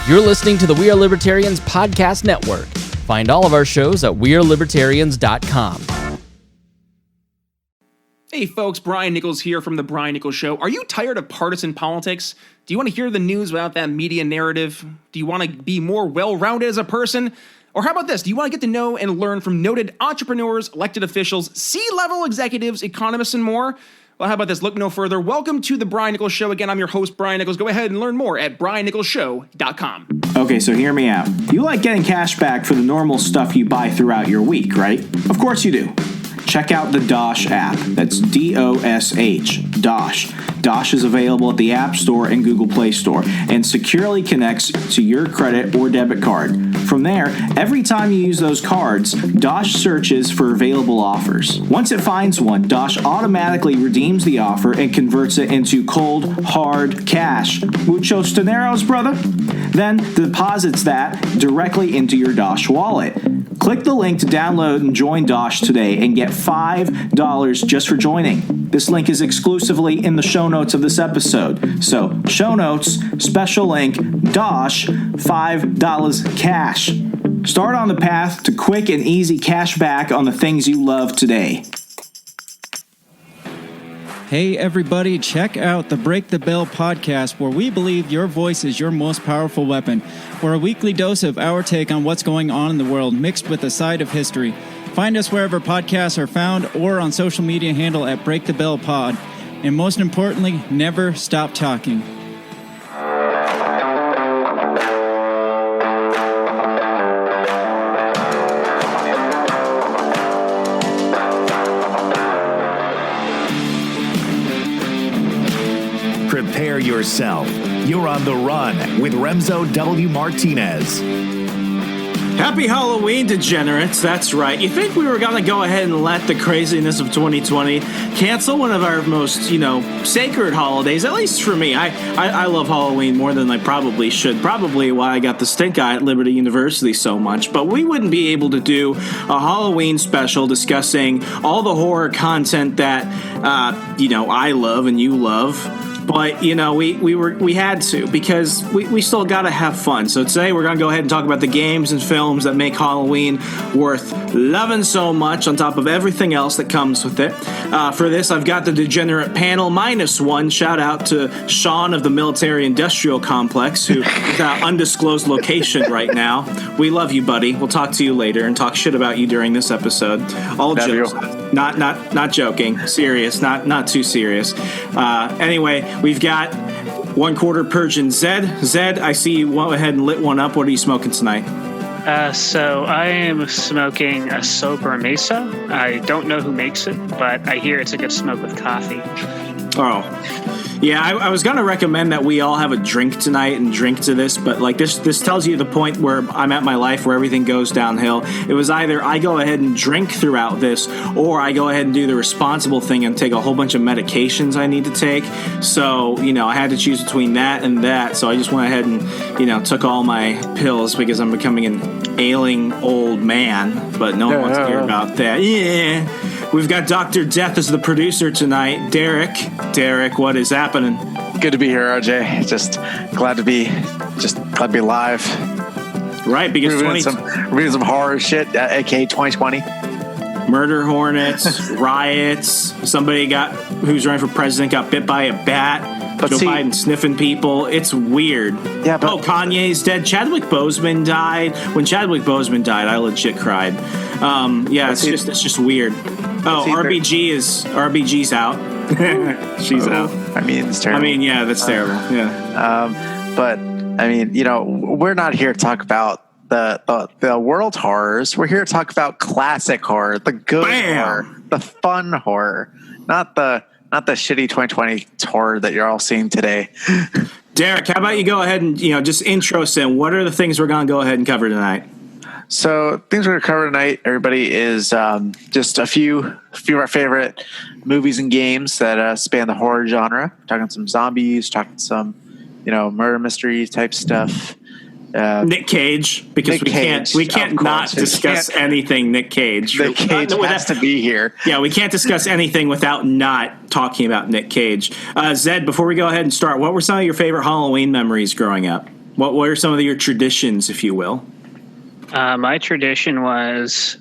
You're listening to the We Are Libertarians podcast network. Find all of our shows at wearelibertarians.com. Hey folks, Brian Nichols here from The Brian Nichols Show. Are you tired of partisan politics? Do you want to hear the news without that media narrative? Do you want to be more well-rounded as a person? Or how about this? Do you want to get to know and learn from noted entrepreneurs, elected officials, C-level executives, economists, and more? Well, how about this? Look no further. Welcome to The Brian Nichols Show. Again, I'm your host, Brian Nichols. Go ahead and learn more at briannicholsshow.com. Okay, so hear me out. You like getting cash back for the normal stuff you buy throughout your week, right? Of course you do. Check out the Dosh app. That's D-O-S-H, Dosh. Dosh is available at the App Store and Google Play Store and securely connects to your credit or debit card. From there, every time you use those cards, Dosh searches for available offers. Once it finds one, Dosh automatically redeems the offer and converts it into cold, hard cash. Muchos dineros, brother? Then deposits that directly into your Dosh wallet. Click the link to download and join Dosh today and get $5 just for joining. This link is exclusively in the show notes of this episode. So, show notes, special link, Dosh, $5 cash. Start on the path to quick and easy cash back on the things you love today. Hey everybody, check out the Break the Bell podcast, where we believe your voice is your most powerful weapon. For a weekly dose of our take on what's going on in the world, mixed with a side of history. Find us wherever podcasts are found or on social media handle at Break the Bell Pod. And most importantly, never stop talking. Prepare yourself. You're on the run with Remso W. Martinez. Happy Halloween, degenerates. That's right. You think we were going to go ahead and let the craziness of 2020 cancel one of our most, sacred holidays, at least for me. I love Halloween more than I probably should. Probably why I got the stink eye at Liberty University so much. But we wouldn't be able to do a Halloween special discussing all the horror content that, I love and you love. But, we had to, because we still got to have fun. So today we're going to go ahead and talk about the games and films that make Halloween worth loving so much, on top of everything else that comes with it. For this, I've got the Degenerate Panel -1. Shout out to Sean of the Military Industrial Complex, who is at undisclosed location right now. We love you, buddy. We'll talk to you later and talk shit about you during this episode. All jokes. Not joking. Serious. Not too serious. Anyway, we've got 1/4 Persian Zed. Zed, I see you went ahead and lit one up. What are you smoking tonight? So I am smoking a Sober Mesa. I don't know who makes it, but I hear it's a good smoke with coffee. Oh. Yeah, I was going to recommend that we all have a drink tonight and drink to this, but this tells you the point where I'm at my life where everything goes downhill. It was either I go ahead and drink throughout this, or I go ahead and do the responsible thing and take a whole bunch of medications I need to take. So, I had to choose between that and that. So I just went ahead and, took all my pills because I'm becoming an ailing old man, but no one wants to hear about that. Yeah. We've got Dr. Death as the producer tonight. Derek, what is happening? Good to be here, RJ. Just glad to be live. Right, because reading some horror shit, aka 2020. Murder hornets, riots. Somebody who's running for president got bit by a bat. But Joe Biden sniffing people. It's weird. Yeah, but Kanye's dead. Chadwick Boseman died. When Chadwick Boseman died, I legit cried. It's just weird. RBG's out. She's out. I mean, it's terrible. That's terrible. Yeah. We're not here to talk about the world horrors. We're here to talk about classic horror, the good horror, the fun horror, not the shitty 2020 horror that you're all seeing today. Derek, how about you go ahead and just intro us in. What are the things we're going to go ahead and cover tonight? So things we're going to cover tonight, everybody, is just a few of our favorite movies and games that span the horror genre. We're talking some zombies, talking some murder mystery type stuff. Nick Cage, because we can't not discuss anything Nick Cage. Nick Cage has to be here. Yeah, we can't discuss anything without not talking about Nick Cage. Zed, before we go ahead and start, what were some of your favorite Halloween memories growing up? What were some of your traditions, if you will? My tradition was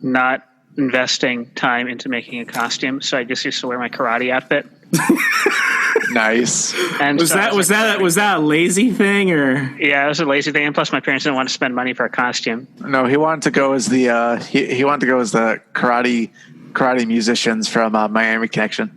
not investing time into making a costume, so I just used to wear my karate outfit. Nice. And Was so I that a lazy thing, or? Yeah, it was a lazy thing, and plus my parents didn't want to spend money for a costume. No, he wanted to go as the he wanted to go as the karate musicians from Miami Connection.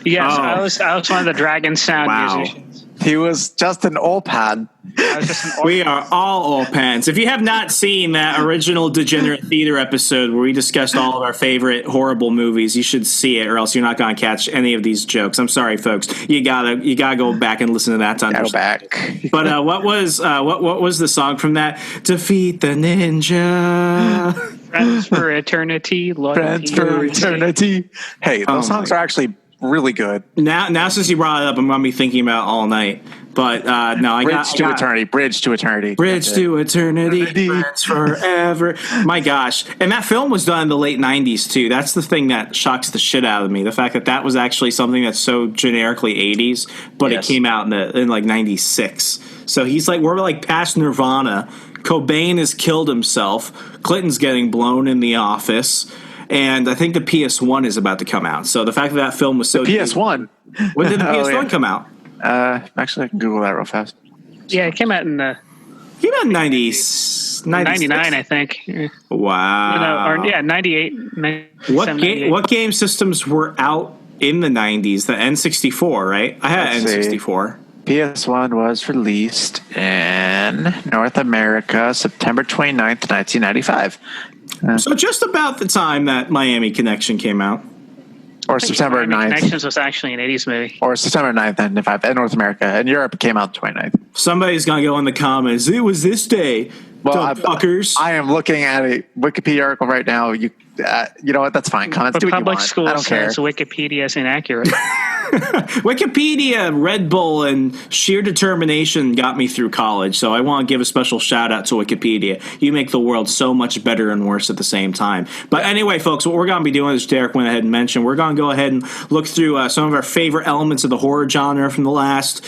Yes, Oh. I was one of the Dragon Sound Wow. musicians. He was just an old pad. I was just an We are all old pants. If you have not seen that original Degenerate Theater episode where we discussed all of our favorite horrible movies, you should see it, or else you're not going to catch any of these jokes. I'm sorry, folks. You gotta go back and listen to that to Go understand. back. But what was the song from that? Defeat the ninja. Friends for Eternity, Friends for eternity. Hey, those songs are actually really good. Now, since you brought it up, I'm going to be thinking about it all night. But no, I got Eternity. Bridge to Eternity. Bridge to Eternity, Friends Forever. My gosh. And that film was done in the late 90s, too. That's the thing that shocks the shit out of me. The fact that that was actually something that's so generically 80s, but Yes. it came out in like 96. So we're like past Nirvana. Cobain has killed himself. Clinton's getting blown in the office. And I think the PS1 is about to come out. So the fact that film was so... PS1. When did the Oh, PS1 yeah. come out? Actually, I can Google that real fast. Yeah, it came out in Came out in 99, I think. Wow. 98. 97, What game systems were out in the 90s? The N64, right? I had Let's see. N64. PS1 was released in North America September 29th, 1995. So just about the time that Miami Connection came out. Or September Miami 9th. Connections was actually an 80s movie. Or September 9th, 1995 in North America. And Europe it came out the 29th. Somebody's going to go in the comments, it was this day, fuckers. I am looking at a Wikipedia article right now. You know what? That's fine. Comments, But do what you public want. school I don't care. says Wikipedia is inaccurate. Wikipedia, Red Bull, and sheer determination got me through college, so I want to give a special shout out to Wikipedia. You make the world so much better and worse at the same time. But anyway, folks, what we're going to be doing, as Derek went ahead and mentioned, we're going to go ahead and look through some of our favorite elements of the horror genre from the last,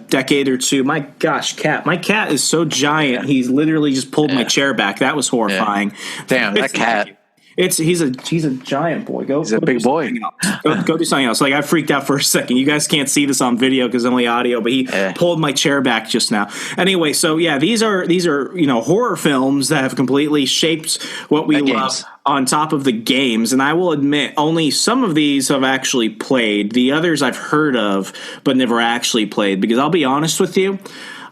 decade or two. My gosh, my cat is so giant, he's literally just pulled my chair back. That was horrifying. Damn, that cat. He's a giant boy. He's a big boy. Go do something else. Like, I freaked out for a second. You guys can't see this on video because only audio, but he pulled my chair back just now. Anyway, so yeah, these are horror films that have completely shaped what we love on top of the games. And I will admit, only some of these I've actually played. The others I've heard of, but never actually played. Because I'll be honest with you,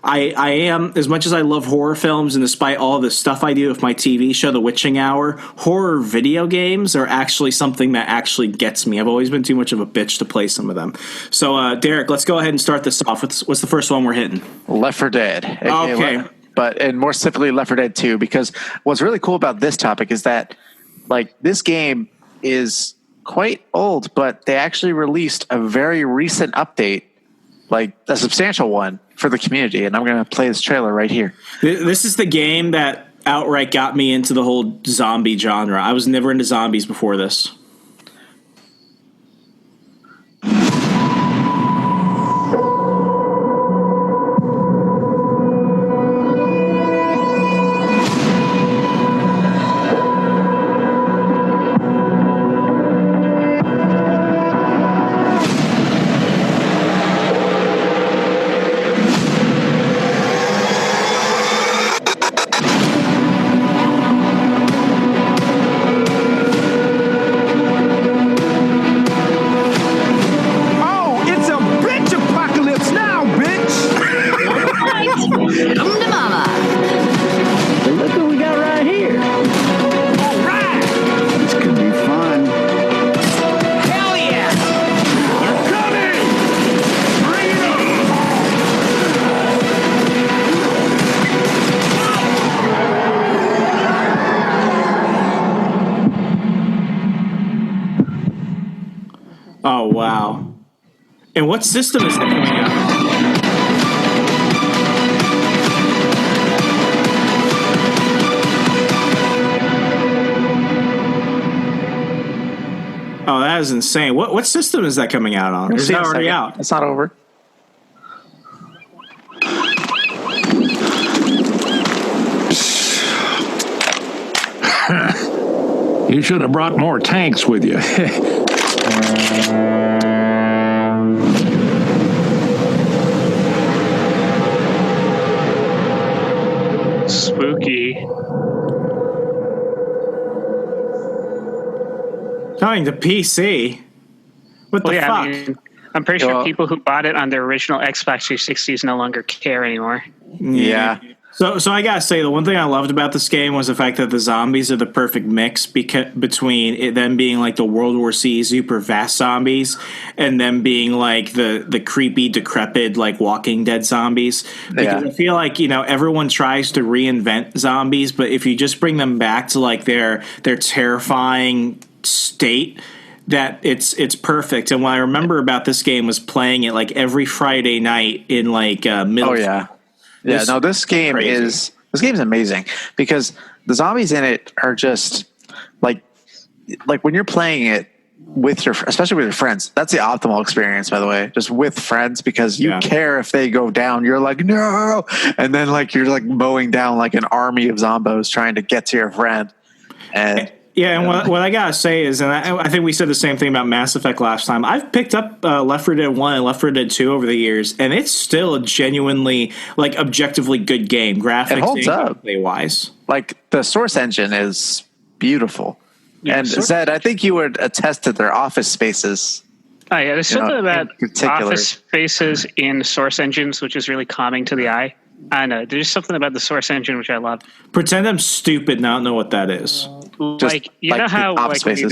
I am, as much as I love horror films, and despite all the stuff I do with my TV show, The Witching Hour, horror video games are actually something that actually gets me. I've always been too much of a bitch to play some of them. So, Derek, let's go ahead and start this off. What's the first one we're hitting? Left 4 Dead. Okay. And more specifically Left 4 Dead 2, because what's really cool about this topic is that, like, this game is quite old, but they actually released a very recent update, like a substantial one, for the community, and I'm going to play this trailer right here. This is the game that outright got me into the whole zombie genre. I was never into zombies before this. Oh, wow. And what system is that coming out? Oh, that is insane. What system is that coming out on? Or is that already out? It's not over. You should have brought more tanks with you. Spooky. Coming to PC. What the fuck? I mean, I'm pretty sure people who bought it on their original Xbox 360s no longer care anymore. Yeah. So I gotta say, the one thing I loved about this game was the fact that the zombies are the perfect mix between them being like the World War C super fast zombies and them being like the creepy, decrepit, like Walking Dead zombies. Because I feel like, everyone tries to reinvent zombies, but if you just bring them back to like their terrifying state, that it's perfect. And what I remember about this game was playing it like every Friday night in like middle. Oh yeah. Yeah, this game is amazing because the zombies in it are just like when you're playing it with especially with your friends. That's the optimal experience, by the way, just with friends, because you care if they go down. You're like, no, and then like you're like mowing down like an army of zombos trying to get to your friend. And and what I gotta say is, and I think we said the same thing about Mass Effect last time, I've picked up Left 4 Dead 1 and Left 4 Dead 2 over the years, and it's still a genuinely, like, objectively good game, graphics, it holds up gameplay-wise. Like, the Source engine is beautiful. Yeah, and Zed, I think you would attest to their office spaces. Oh yeah, there's something about office spaces in Source engines which is really calming to the eye. I know, there's something about the Source engine which I love. Pretend I'm stupid and I don't know what that is. Like, know how like when you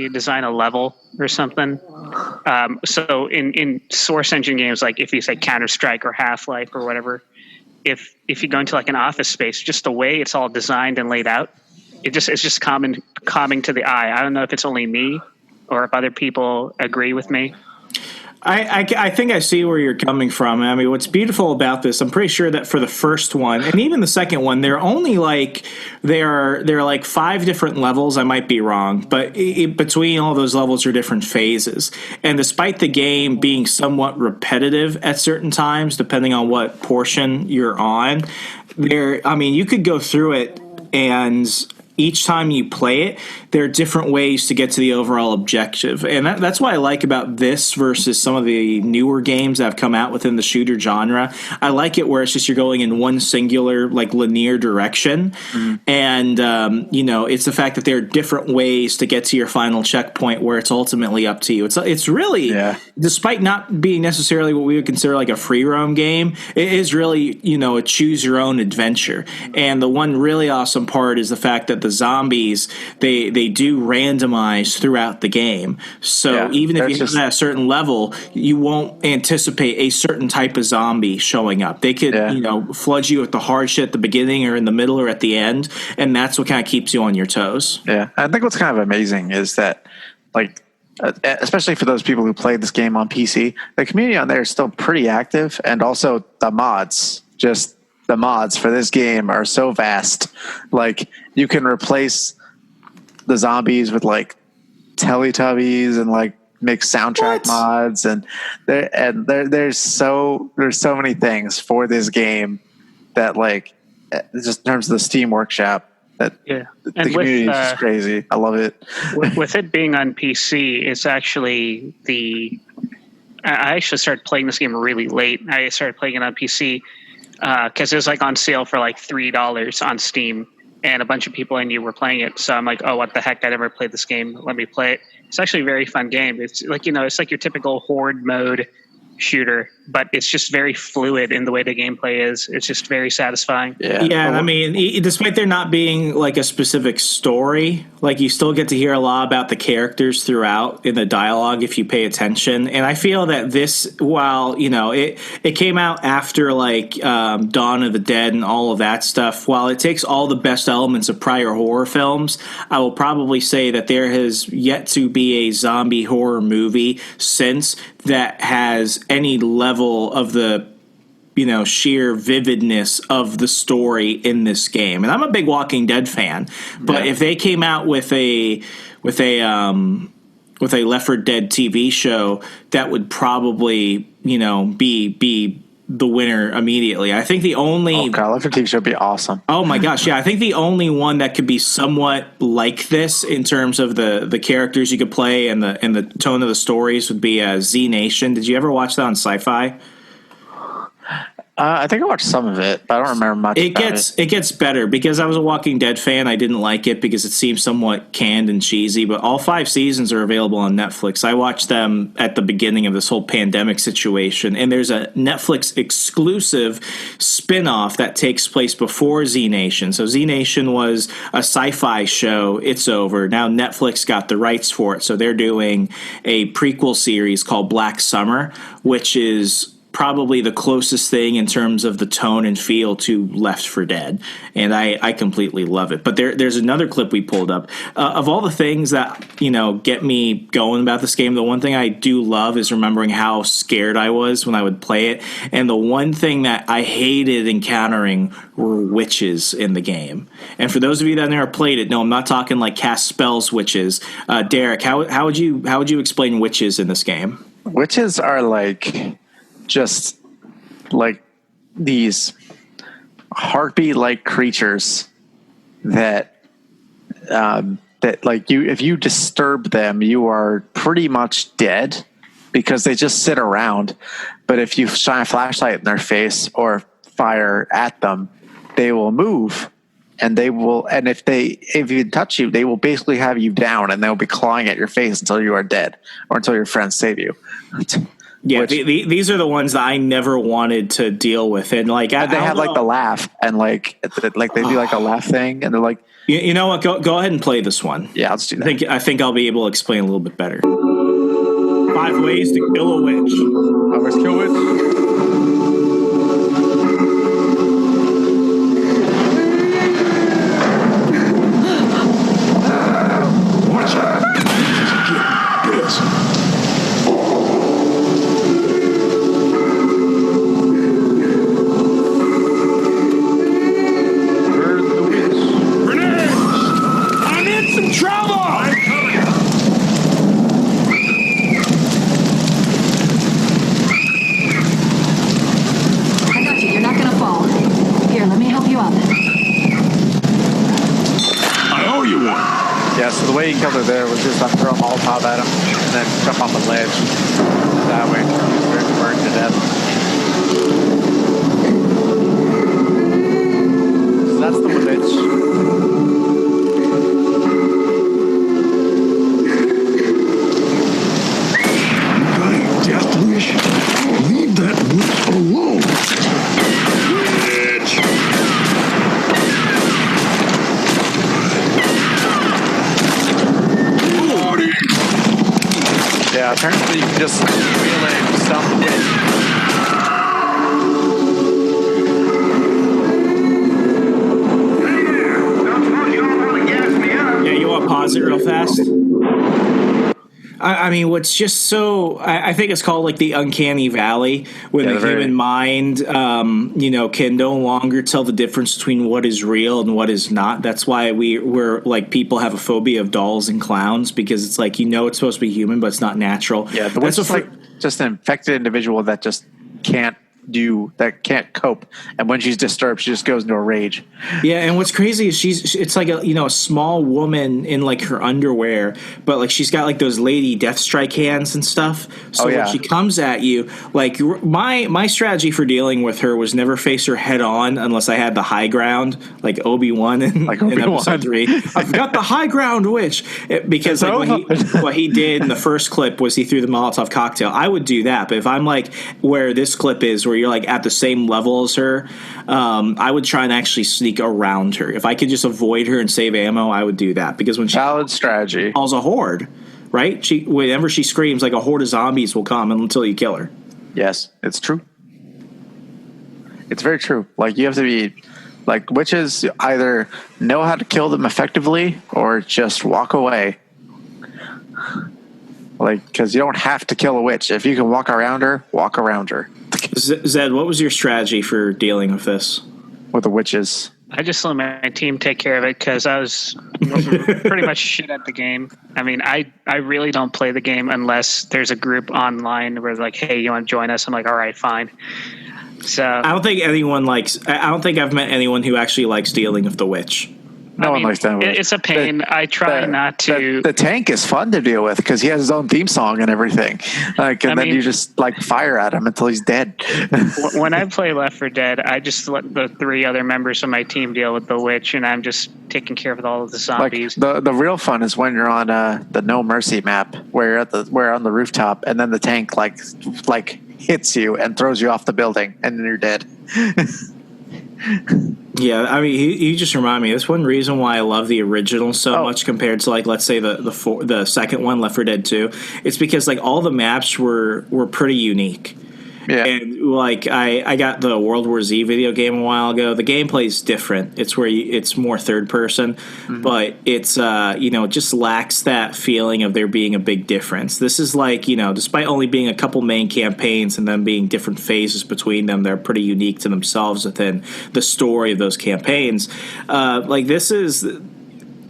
design a level or something. So in Source engine games, like if you say Counter-Strike or Half-Life or whatever, if you go into like an office space, just the way it's all designed and laid out, it's just calming to the eye. I don't know if it's only me or if other people agree with me. I think I see where you're coming from. I mean, what's beautiful about this, I'm pretty sure that for the first one and even the second one, they're only like they're like 5 different levels. I might be wrong, but between all those levels are different phases. And despite the game being somewhat repetitive at certain times, depending on what portion you're on, you could go through it and each time you play it, there are different ways to get to the overall objective. And that's what I like about this versus some of the newer games that have come out within the shooter genre. I like it where it's just you're going in one singular, like, linear direction. Mm-hmm. And, it's the fact that there are different ways to get to your final checkpoint where it's ultimately up to you. It's really, despite not being necessarily what we would consider like a free roam game, it is really, a choose your own adventure. And the one really awesome part is the fact that the zombies, they do randomize throughout the game. So even if you have at a certain level, you won't anticipate a certain type of zombie showing up. They could, flood you with the hard shit at the beginning or in the middle or at the end, and that's what kind of keeps you on your toes. Yeah, I think what's kind of amazing is that, like, especially for those people who played this game on PC, the community on there is still pretty active, and also the mods for this game are so vast. Like, you can replace the zombies with like Teletubbies and like make soundtrack mods, and there's so many things for this game that, like, just in terms of the Steam Workshop, that the community is just crazy. I love it. with it being on PC, it's actually I actually started playing this game really late. I started playing it on PC because it was like on sale for like $3 on Steam, and a bunch of people I knew were playing it. So I'm like, oh, what the heck? I never played this game. Let me play it. It's actually a very fun game. It's like, it's like your typical horde mode shooter, but it's just very fluid in the way the gameplay is. It's just very satisfying. Yeah, I mean, despite there not being like a specific story, like, you still get to hear a lot about the characters throughout in the dialogue if you pay attention. And I feel that this, while it came out after like Dawn of the Dead and all of that stuff, while it takes all the best elements of prior horror films, I will probably say that there has yet to be a zombie horror movie since that has any level of the sheer vividness of the story in this game. And I'm a big Walking Dead fan, but if they came out with a Left 4 Dead TV show, that would probably be the winner immediately. I think the only Life Fatigue should be awesome. Oh my gosh, yeah! I think the only one that could be somewhat like this in terms of the characters you could play and the tone of the stories would be Z Nation. Did you ever watch that on Sci-Fi? I think I watched some of it, but I don't remember much. It gets better because I was a Walking Dead fan. I didn't like it because it seemed somewhat canned and cheesy. But all 5 seasons are available on Netflix. I watched them at the beginning of this whole pandemic situation, and there's a Netflix exclusive spin-off that takes place before Z Nation. So Z Nation was a sci-fi show. It's over now. Netflix got the rights for it, so they're doing a prequel series called Black Summer, which is probably the closest thing in terms of the tone and feel to Left 4 Dead, and I completely love it. But there's another clip we pulled up of all the things that get me going about this game. The one thing I do love is remembering how scared I was when I would play it, and the one thing that I hated encountering were witches in the game. And for those of you that never played it, no, I'm not talking like cast spells witches. Derek, how would you explain witches in this game? Witches are like just like these heartbeat-like creatures that like if you disturb them, you are pretty much dead because they just sit around. But if you shine a flashlight in their face or fire at them, they will move, and if you touch you, they will basically have you down, and they'll be clawing at your face until you are dead or until your friends save you. Yeah, these are the ones that I never wanted to deal with, and like they have like the laugh, and like they do like a laugh thing, and they're like, you know what? Go ahead and play this one. Yeah, let's do that. I think I'll be able to explain a little bit better. 5 ways to kill a witch. 5 ways to kill a witch. Watch out. Get this. So the way he killed her there was just throw a Molotov at him and then jump off the ledge. That way, he was burned to death. So that's the witch. You got a death wish? Leave that witch alone. Witch! Yeah, apparently you can just melee and stop the witch. Yeah, you want to pause it real fast? I mean, what's just so... I think it's called like the uncanny valley, when the human mind, can no longer tell the difference between what is real and what is not. That's why we're like, people have a phobia of dolls and clowns, because it's like, it's supposed to be human, but it's not natural. Yeah, the witch is like just an infected individual that just can't cope, and when she's disturbed, she just goes into a rage. Yeah, and what's crazy is it's like a small woman in like her underwear, but like she's got like those lady Deathstrike hands and stuff. So when she comes at you, like my strategy for dealing with her was never face her head on unless I had the high ground, like Obi-Wan in episode 3. I've got the high ground witch, because like what he did in the first clip was he threw the Molotov cocktail. I would do that, but if I'm like where this clip is, where you're like at the same level as her, I would try and actually sneak around her. If I could just avoid her and save ammo, I would do that, because when she valid strategy calls a horde, right? Whenever she screams, like a horde of zombies will come until you kill her. Yes, it's true. It's very true. Like, you have to be like, witches either know how to kill them effectively or just walk away. Like, because you don't have to kill a witch. If you can walk around her, walk around her. Zed, what was your strategy for dealing with this? With the witches? I just let my team take care of it, because I was pretty much shit at the game. I mean, I really don't play the game unless there's a group online where like, hey, you want to join us? I'm like, all right, fine. So I don't think I've met anyone who actually likes dealing with the witch. No one likes that. It's a pain. I try not to. The tank is fun to deal with because he has his own theme song and everything. Then you just fire at him until he's dead. When I play Left 4 Dead, I just let the 3 other members of my team deal with the witch, and I'm just taking care of all of the zombies. The real fun is when you're on the No Mercy map, where you're on the rooftop, and then the tank hits you and throws you off the building, and then you're dead. Yeah, I mean, you just remind me. That's one reason why I love the original so much compared to let's say the second one, Left 4 Dead 2. It's because all the maps were pretty unique. Yeah. And I got the World War Z video game a while ago. The gameplay is different. It's where it's more third person, but it's it just lacks that feeling of there being a big difference. This is despite only being a couple main campaigns and then being different phases between them, they're pretty unique to themselves within the story of those campaigns. This is.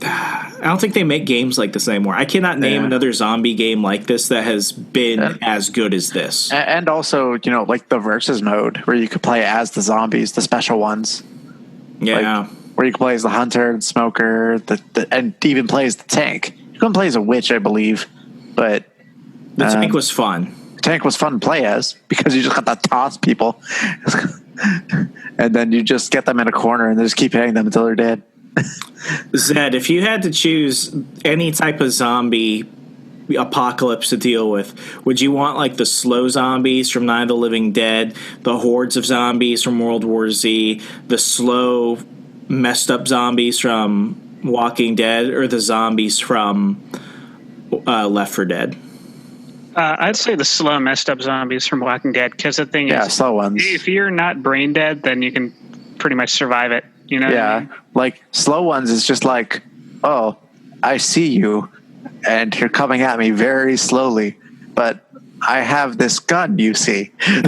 I don't think they make games like this anymore. I cannot name another zombie game like this that has been as good as this. And also, the versus mode where you could play as the zombies, the special ones. Yeah. Where you can play as the hunter, the smoker, and even play as the tank. You can play as a witch, I believe. But the tank was fun. The tank was fun to play as because you just got to toss people. And then you just get them in a corner and they just keep hitting them until they're dead. Zed, if you had to choose any type of zombie apocalypse to deal with, would you want the slow zombies from Night of the Living Dead, the hordes of zombies from World War Z, the slow messed up zombies from Walking Dead, or the zombies from Left 4 Dead? I'd say the slow messed up zombies from Walking Dead, because the thing is, slow ones. If you're not brain dead, then you can pretty much survive it. You know what I mean? Slow ones is just oh, I see you, and you're coming at me very slowly, but I have this gun, you see. Even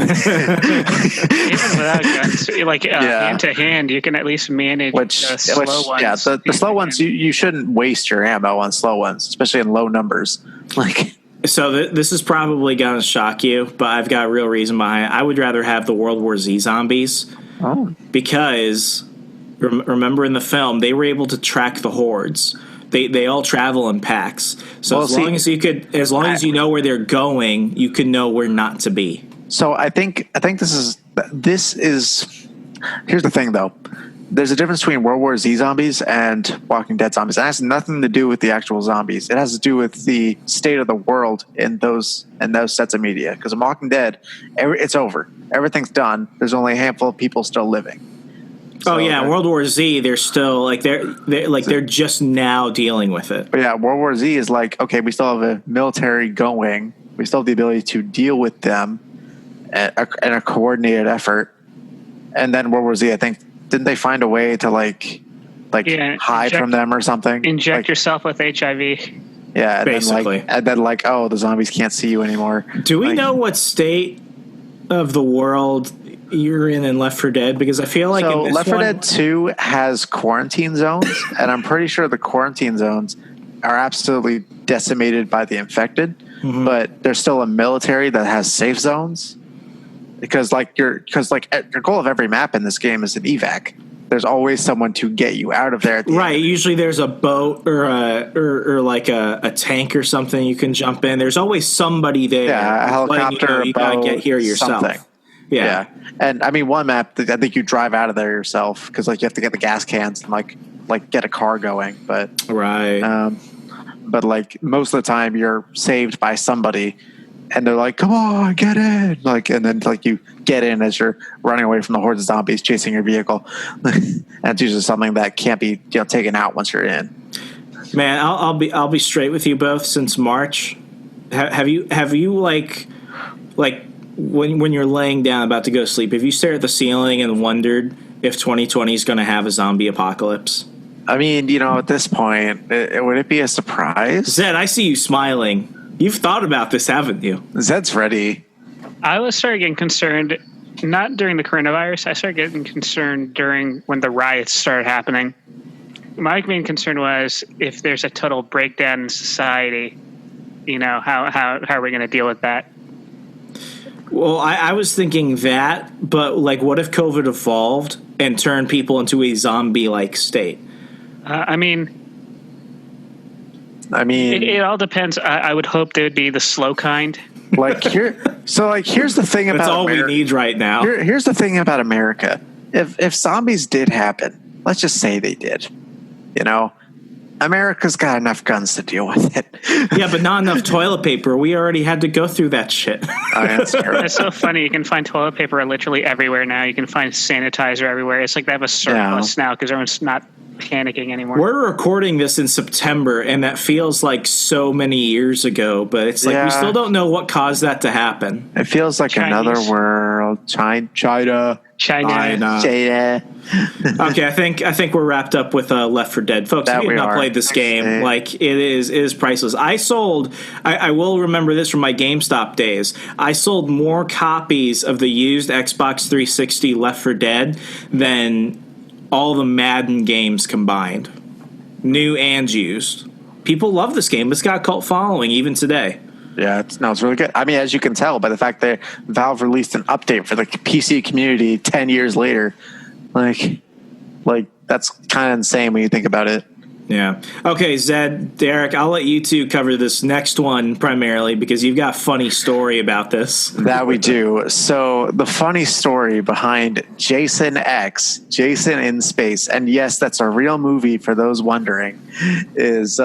without guns, hand to hand, you can at least manage the slow ones. Yeah, the slow ones, you shouldn't waste your ammo on slow ones, especially in low numbers. So this is probably going to shock you, but I've got a real reason behind it. I would rather have the World War Z zombies because... Remember in the film, they were able to track the hordes. They all travel in packs. So as long as you know where they're going, you can know where not to be. So I think this is. Here's the thing, though. There's a difference between World War Z zombies and Walking Dead zombies. It has nothing to do with the actual zombies. It has to do with the state of the world in those sets of media. Because in Walking Dead, it's over. Everything's done. There's only a handful of people still living. So, World War Z, they're still they're just now dealing with it. But yeah, World War Z is okay, we still have a military going. We still have the ability to deal with them in a coordinated effort. And then World War Z, I think, didn't they find a way to hide from them or something? Inject yourself with HIV. Yeah, basically. And then the zombies can't see you anymore. Do we know what state of the world you're in Left 4 Dead? Because I feel like in this Left 4 Dead 2 has quarantine zones, and I'm pretty sure the quarantine zones are absolutely decimated by the infected, but there's still a military that has safe zones. Because your goal of every map in this game is an evac. There's always someone to get you out of there. At the right. end. Usually there's a boat or a tank or something you can jump in. There's always somebody there. Yeah, a helicopter. You gotta get here yourself. Something. Yeah. And I mean, one map, I think you drive out of there yourself because you have to get the gas cans and get a car going. But right. But most of the time you're saved by somebody. And they're like, come on, get in. And then you get in as you're running away from the hordes of zombies chasing your vehicle. And it's usually something that can't be taken out once you're in. Man, I'll be straight with you both. Since March, have you when you're laying down about to go to sleep, have you stared at the ceiling and wondered if 2020 is going to have a zombie apocalypse? I mean, at this point, would it be a surprise? Zed, I see you smiling. You've thought about this, haven't you? Zed's ready. I started getting concerned, not during the coronavirus. I started getting concerned when the riots started happening. My main concern was if there's a total breakdown in society, how are we going to deal with that? Well, I was thinking that, but like, what if COVID evolved and turned people into a zombie-like state? I mean, it all depends. I would hope they would be the slow kind. Like here's the thing about That's all America. we need right now. Here's the thing about America. If zombies did happen, let's just say they did, America's got enough guns to deal with it. Yeah, but not enough toilet paper. We already had to go through that shit. That's true. It's so funny. You can find toilet paper literally everywhere now. You can find sanitizer everywhere. It's like they have a surplus now because everyone's not panicking anymore. We're recording this in September, and that feels like so many years ago, but it's like we still don't know what caused that to happen. It feels like another world. China. Okay, I think we're wrapped up with Left 4 Dead, folks. If you have not played this game, like it is priceless. I will remember this from my GameStop days. I sold more copies of the used Xbox 360 Left 4 Dead than all the Madden games combined, new and used. People love this game. It's got a cult following even today. Yeah, it's really good. I mean, as you can tell by the fact that Valve released an update for the PC community 10 years later, like that's kind of insane when you think about it. Yeah. Okay, Zed, Derek, I'll let you two cover this next one primarily because you've got a funny story about this. That we do. So the funny story behind Jason X, Jason in Space, and yes, that's a real movie for those wondering, is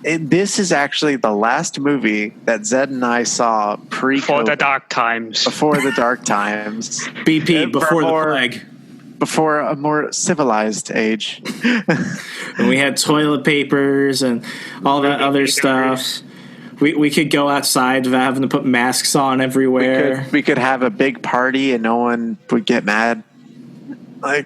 this is actually the last movie that Zed and I saw before the dark times. Before the dark times. BP, before the plague. Before a more civilized age. And we had toilet papers and all that other stuff. We could go outside without having to put masks on everywhere. We could have a big party and no one would get mad. But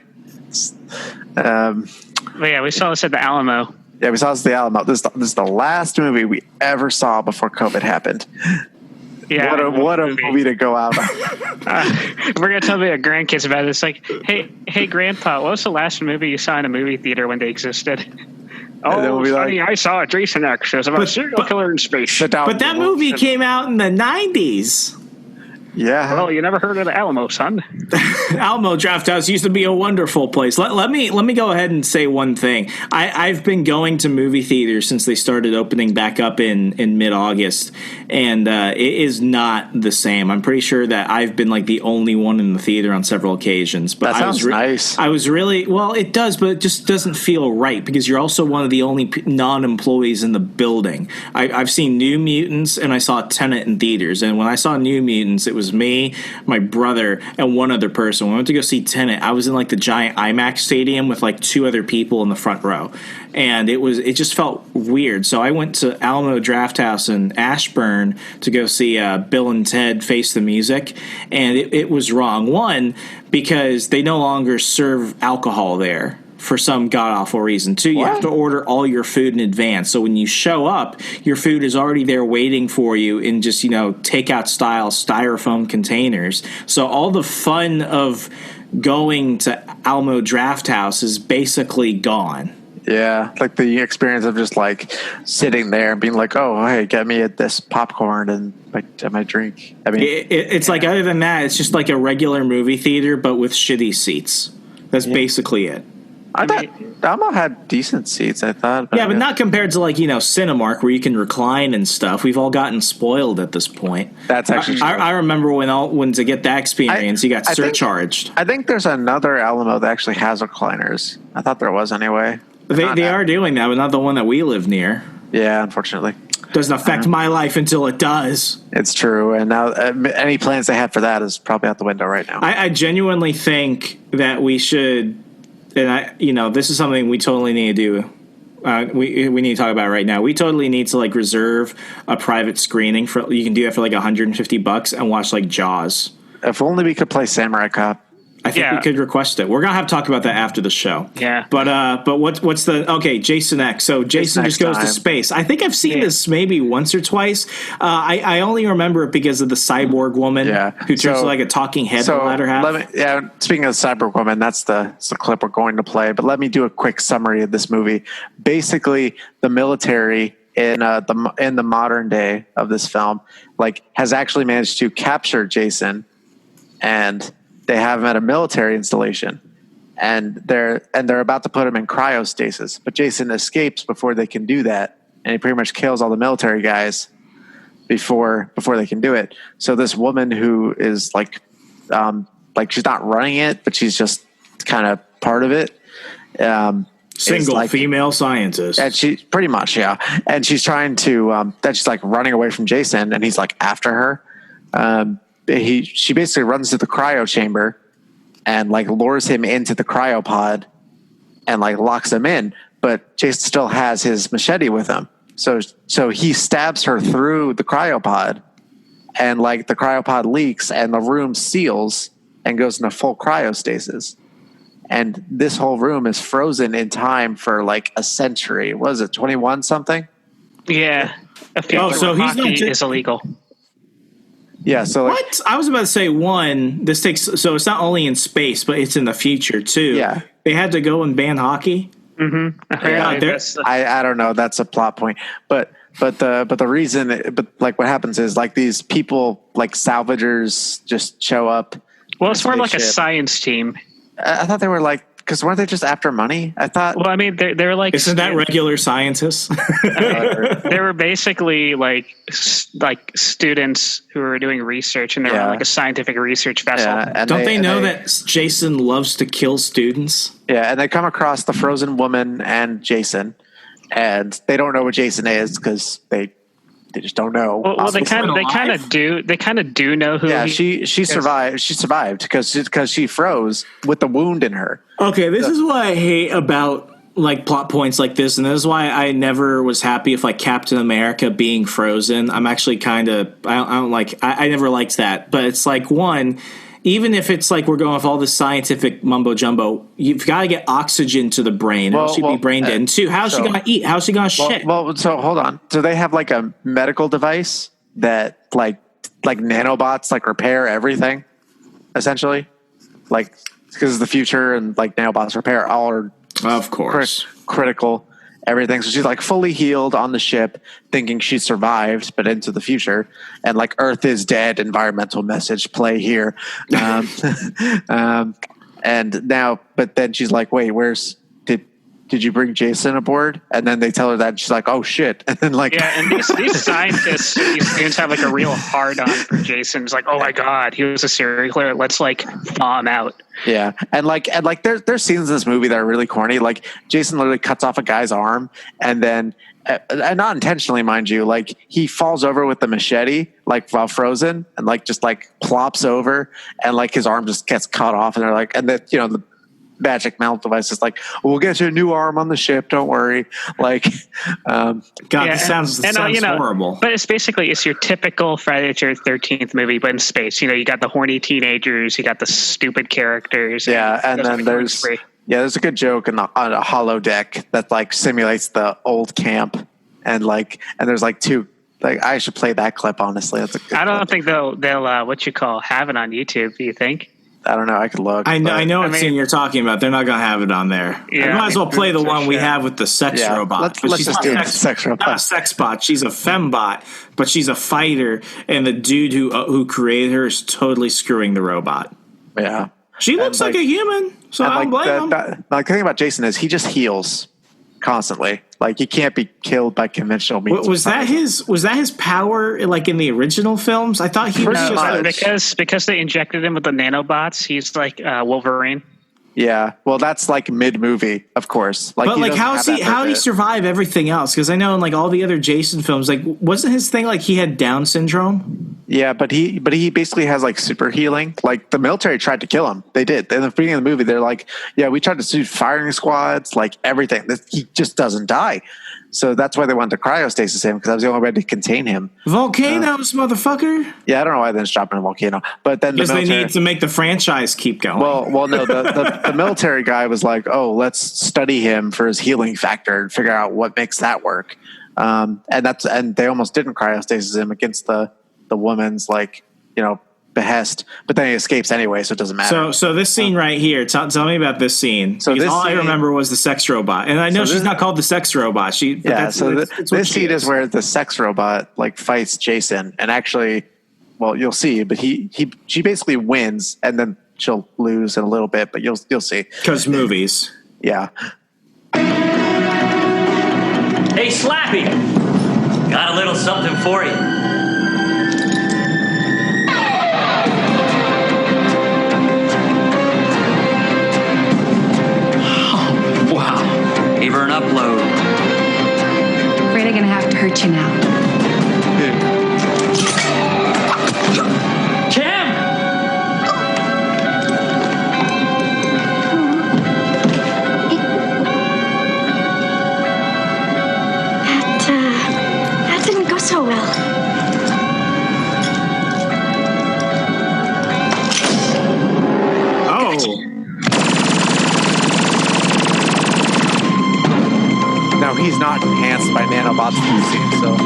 yeah, we saw this at the Alamo. Yeah, we saw this at the Alamo. This is the last movie we ever saw before COVID happened. Yeah, what a movie to go out on. We're going to tell the grandkids about it. It's like, hey, Grandpa, what was the last movie you saw in a movie theater when they existed? Oh, funny, I saw Jason X. It was about a serial killer in space. But that movie came out in the 90s. Yeah. Well, you never heard of the Alamo, son. Alamo Draft House used to be a wonderful place. Let me go ahead and say one thing. I've been going to movie theaters since they started opening back up in mid-August, and it is not the same. I'm pretty sure that I've been like the only one in the theater on several occasions. But that sounds nice. I was really it does, but it just doesn't feel right because you're also one of the only non-employees in the building. I've seen New Mutants and I saw Tenet in theaters, and when I saw New Mutants, it was me, my brother, and one other person. When we went to go see Tenet, I was in like the giant IMAX stadium with like two other people in the front row, and it just felt weird. So I went to Alamo Drafthouse in Ashburn to go see Bill and Ted Face the Music, and it was wrong. One, because they no longer serve alcohol there for some god-awful reason. Two, you have to order all your food in advance. So when you show up, your food is already there waiting for you in just, takeout style styrofoam containers. So all the fun of going to Alamo Drafthouse is basically gone. Yeah, like the experience of just like sitting there and being like, oh, hey, get me this popcorn and my drink. I mean, it's like, other than that, it's just like a regular movie theater, but with shitty seats. That's basically it. I thought Alamo had decent seats, I thought. Yeah, but not compared to Cinemark where you can recline and stuff. We've all gotten spoiled at this point. That's actually true. I remember when to get that experience, you got surcharged. I think there's another Alamo that actually has recliners. I thought there was anyway. They are doing that, but not the one that we live near. Yeah, unfortunately. Doesn't affect my life until it does. It's true, and now any plans they had for that is probably out the window right now. I genuinely think that we should... And this is something we totally need to do. We need to talk about right now. We totally need to reserve a private screening for. You can do that for $150 and watch Jaws. If only we could play Samurai Cop. I think we could request it. We're gonna have to talk about that after the show. Yeah. But what's the Jason X? So Jason just goes to space. I think I've seen this maybe once or twice. I only remember it because of the cyborg woman who turns to a talking head in the latter half. Speaking of the cyborg woman, that's the clip we're going to play. But let me do a quick summary of this movie. Basically, the military in the modern day of this film, like, has actually managed to capture Jason, and they have him at a military installation, and they're about to put him in cryostasis, but Jason escapes before they can do that, and he pretty much kills all the military guys before they can do it. So this woman who is like she's not running it, but she's just kind of part of it. Single female scientist, and she pretty much, yeah. And she's trying to that she's like running away from Jason, and he's like after her. She basically runs to the cryo chamber and like lures him into the cryopod and like locks him in. But Jason still has his machete with him, so he stabs her through the cryopod, and like the cryopod leaks and the room seals and goes into full cryostasis. And this whole room is frozen in time for like a century. What is it, 21 something? Yeah. So he's not is illegal. Yeah. So like, what? I was about to say this takes. So it's not only in space, but it's in the future too. Yeah. They had to go and ban hockey. Mm-hmm. I don't know. That's a plot point, but the reason, but like what happens is like these people like salvagers just show up. Well, it's more like a science team. I thought they were like, because weren't they just after money? I thought. Well, I mean, they're like. Isn't that regular scientists? They were basically like students who were doing research, and they were on like a scientific research vessel. Yeah, and Don't they know that Jason loves to kill students? Yeah, and they come across the frozen woman and Jason, and they don't know what Jason is because they just don't know. Well, they kind of do know who. Yeah, she survived. She survived because she froze with the wound in her. Okay, this is what I hate about like plot points like this, and this is why I never was happy with like Captain America being frozen. I'm actually kind of I never liked that, but it's like one. Even if it's like we're going with all this scientific mumbo jumbo, you've got to get oxygen to the brain. Or she'd be brain dead. And two, how's she going to eat? How's she going to shit? Well, so hold on. Do they have like a medical device that like nanobots like repair everything, essentially? Like, because the future and like nanobots repair all are of course critical. Everything. So she's like fully healed on the ship, thinking she survived, but into the future. And like Earth is dead, environmental message play here. And now, but then she's like, wait, did you bring Jason aboard? And then they tell her that, and she's like, oh shit. And then like, yeah, and these scientists, these students have like a real hard on for Jason. It's like, oh my God, he was a serial killer. Let's like thaw him out. Yeah. And there's scenes in this movie that are really corny. Like Jason literally cuts off a guy's arm, and then, and not intentionally, mind you, like he falls over with the machete, like while frozen, and like just like plops over, and like his arm just gets cut off, and they're like, and then, you know, the magic mount device is like, we'll get you a new arm on the ship, don't worry. Like, this sounds horrible. But it's your typical Friday the 13th movie, but in space. You know, you got the horny teenagers, you got the stupid characters. Yeah, and then there's a good joke on a holodeck that like simulates the old camp, and there's like two. Like, I should play that clip. Honestly, that's a good I don't clip. think they'll have it on YouTube. Do you think? I don't know. I could look. I know what scene you're talking about. They're not going to have it on there. Yeah, I might as well play the one we have with the sex robot. Let's just do a sex robot. Not a sex bot. She's a fembot, but she's a fighter, and the dude who created her is totally screwing the robot. Yeah. She looks like a human, so I don't blame him. The thing about Jason is he just heals constantly. Like, he can't be killed by conventional means. Was that his power, like in the original films? I thought he was because they injected him with the nanobots. He's like Wolverine. Yeah, well, that's like mid-movie, of course. Like, but like, how did he survive everything else? Because I know in like all the other Jason films, like wasn't his thing like he had Down syndrome? Yeah, but he basically has like super healing. Like, the military tried to kill him. They did. In the beginning of the movie, they're like, yeah, we tried to shoot firing squads, like everything. He just doesn't die. So that's why they wanted to cryostasis him, because that was the only way to contain him. Volcanoes, motherfucker. Yeah, I don't know why they didn't drop in a volcano, but then because they need to make the franchise keep going. Well, no, the military guy was like, oh, let's study him for his healing factor and figure out what makes that work. And they almost didn't cryostasis him against the woman's, like, you know, behest, but then he escapes anyway, so it doesn't matter. So this scene right here, tell me about this scene. So because I remember was the sex robot, and I know she's not called the sex robot. This scene is where the sex robot like fights Jason, and actually, well, you'll see, but she basically wins, and then she'll lose in a little bit, but you'll see. Because movies. Yeah. Hey, Slappy, got a little something for you. Gave her an upload. Afraid I'm gonna have to hurt you now. Cam! That didn't go so well. Now he's not enhanced by nanobots in the scene, so.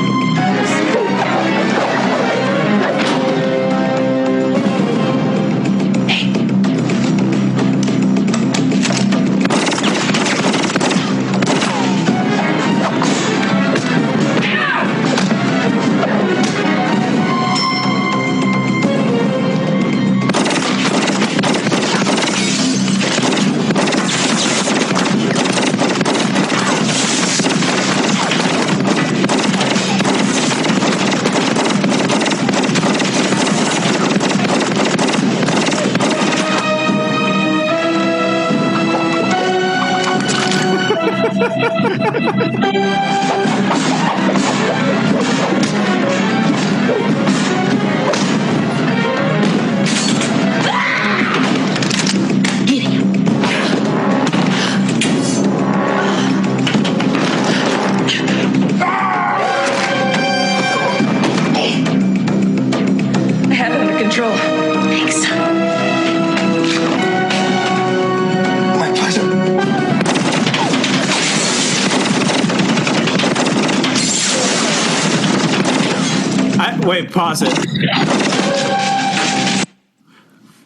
Wait, pause it.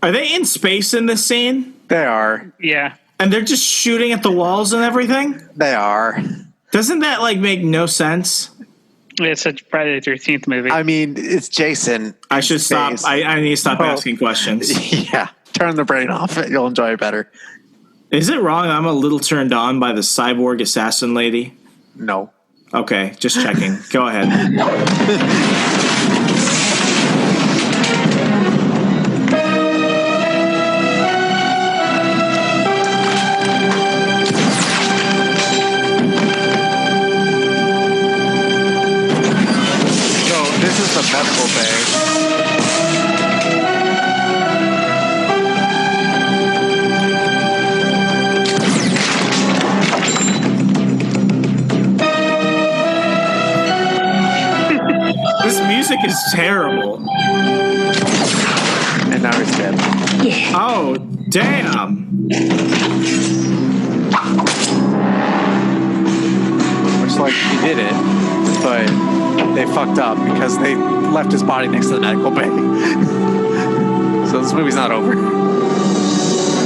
Are they in space in this scene? They are. Yeah. And they're just shooting at the walls and everything? They are. Doesn't that, like, make no sense? It's a Friday the 13th movie. I mean, it's Jason. I should stop. I need to stop asking questions. Yeah. Turn the brain off. You'll enjoy it better. Is it wrong I'm a little turned on by the cyborg assassin lady? No. Okay, just checking. Go ahead. This is the medical bay. This music is terrible. And now he's dead. Yeah. Oh, damn. Looks like he did it, but they fucked up because they left his body next to the medical bay. So this movie's not over.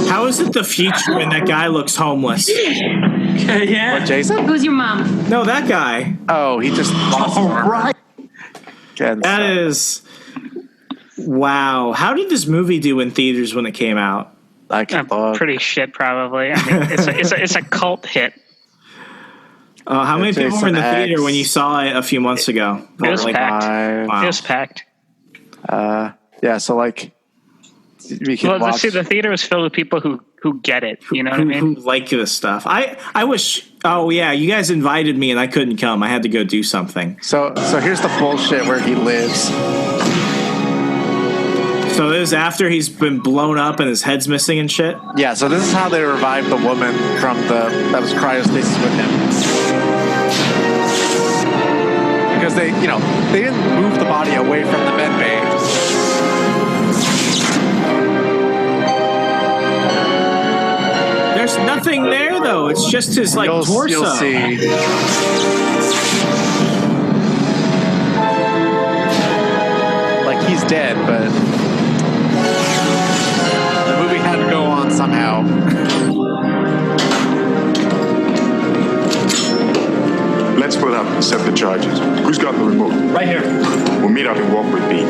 How is it the future when that guy looks homeless? Yeah. What, Jason? Who's your mom? No, that guy. Oh, he just lost his arm. Right. That is... Wow. How did this movie do in theaters when it came out? Pretty shit, probably. I mean, it's a cult hit. How many people were in the theater when you saw it a few months ago? It was packed. Wow. It was packed. Yeah, so like we can watch. See, the theater was filled with people who get it. You know what I mean? Who like this stuff. I wish. Oh yeah, you guys invited me and I couldn't come. I had to go do something. So here's the bullshit where he lives. So this is after he's been blown up and his head's missing and shit? Yeah, so this is how they revived the woman that was cryostasis with him. Because they didn't move the body away from the med bay. There's nothing there though. It's just his torso. You'll see. Like he's dead, but no. Let's split up and set the charges. Who's got the remote? Right here. We'll meet up in Walkway B.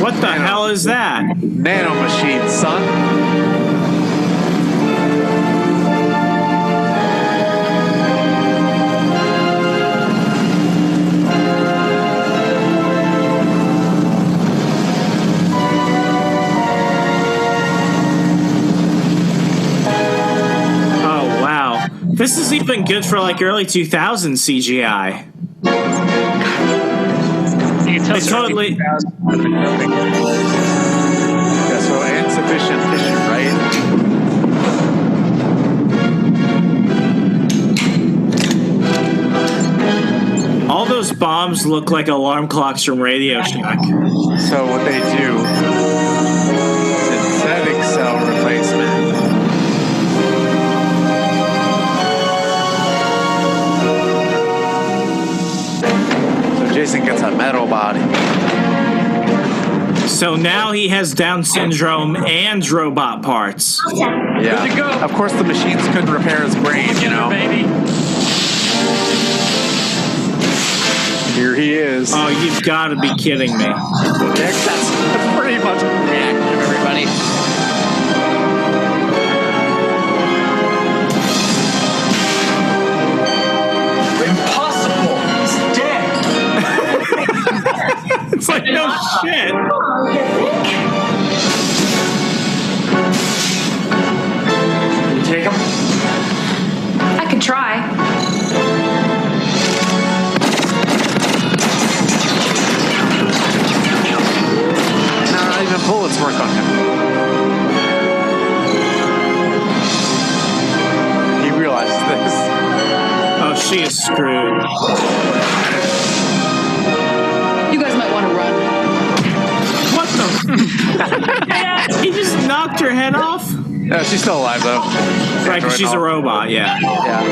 What the hell is that? Nano machine, son. Oh, wow. This is even good for like early 2000s CGI. It's totally. Yeah, so insufficient tissue, right? All those bombs look like alarm clocks from Radio Shack. So what they do, synthetic cell replacement. So Jason gets a metal body. So now he has Down syndrome and robot parts. Yeah. Good to go. Of course, the machines couldn't repair his brain, you know. Baby. Here he is. Oh, you've got to be kidding me. That's pretty much reactive, everybody. Impossible. He's dead. It's like, no shit. You take him? I could try. Not even bullets work on him. He realizes this. Oh, she is screwed. You guys might want to run. What the? He just knocked her head off? No, she's still alive, though. Right, because she's a robot, yeah. Yeah.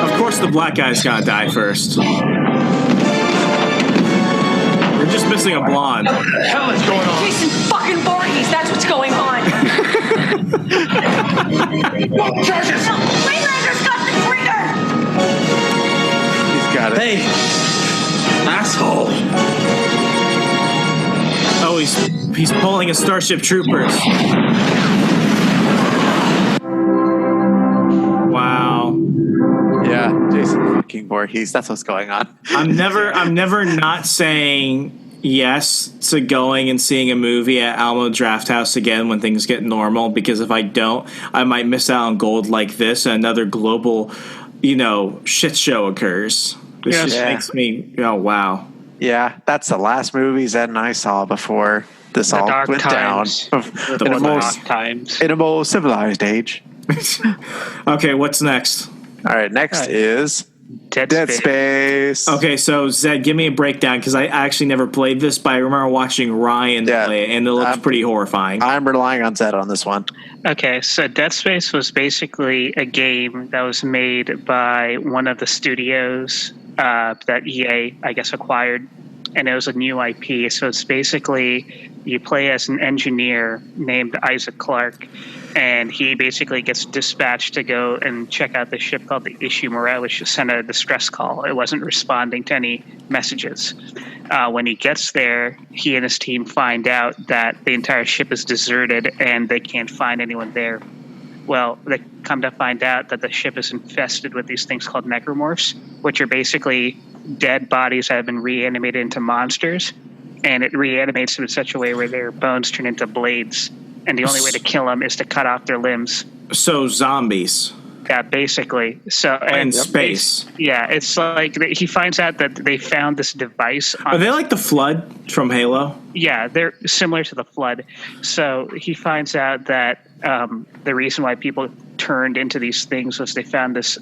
Of course the black guy's gotta die first. We're just missing a blonde. What the hell is going on? Jason fucking Voorhees, that's what's going on. Charges! Freelander's got the trigger! He's got it. Hey, asshole. Oh, he's pulling a Starship Troopers. Wow. Yeah, Jason fucking Voorhees. That's what's going on. I'm never not saying yes to going and seeing a movie at Alamo Drafthouse again when things get normal, because if I don't, I might miss out on gold like this and another global, shit show occurs. This just makes me, wow. Yeah, that's the last movie Zed and I saw before this all dark went times. down. In a more civilized age. Okay, what's next? All right, next is Dead Space. Okay, so Zed, give me a breakdown, because I actually never played this, but I remember watching Ryan play it, and it looks pretty horrifying. I'm relying on Zed on this one. Okay, so Dead Space was basically a game that was made by one of the studios that EA, I guess, acquired, and it was a new IP. So it's basically you play as an engineer named Isaac Clarke, and he basically gets dispatched to go and check out the ship called the Ishimura, which sent a distress call. It wasn't responding to any messages. When he gets there, he and his team find out that the entire ship is deserted and they can't find anyone there. Well, they come to find out that the ship is infested with these things called necromorphs, which are basically dead bodies that have been reanimated into monsters, and it reanimates them in such a way where their bones turn into blades, and the only way to kill them is to cut off their limbs. So zombies. Yeah, basically. So in space. Yeah, it's like he finds out that they found this device. Are they like the Flood from Halo? Yeah, they're similar to the Flood. So he finds out that the reason why people turned into these things was they found this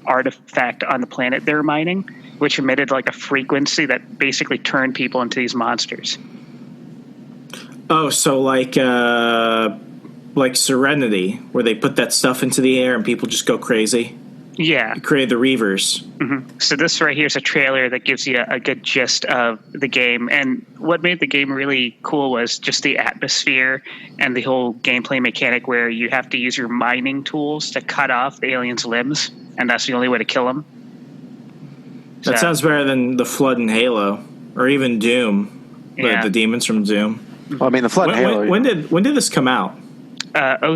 artifact on the planet they were mining, which emitted like a frequency that basically turned people into these monsters. Oh, so like Serenity, where they put that stuff into the air and people just go crazy? Yeah. You created the Reavers. Mm-hmm. So this right here is a trailer that gives you a good gist of the game. And what made the game really cool was just the atmosphere and the whole gameplay mechanic where you have to use your mining tools to cut off the aliens' limbs, and that's the only way to kill them. That sounds better than the Flood in Halo, or even Doom, the demons from Doom. Well, I mean, the Flood in Halo. When did this come out?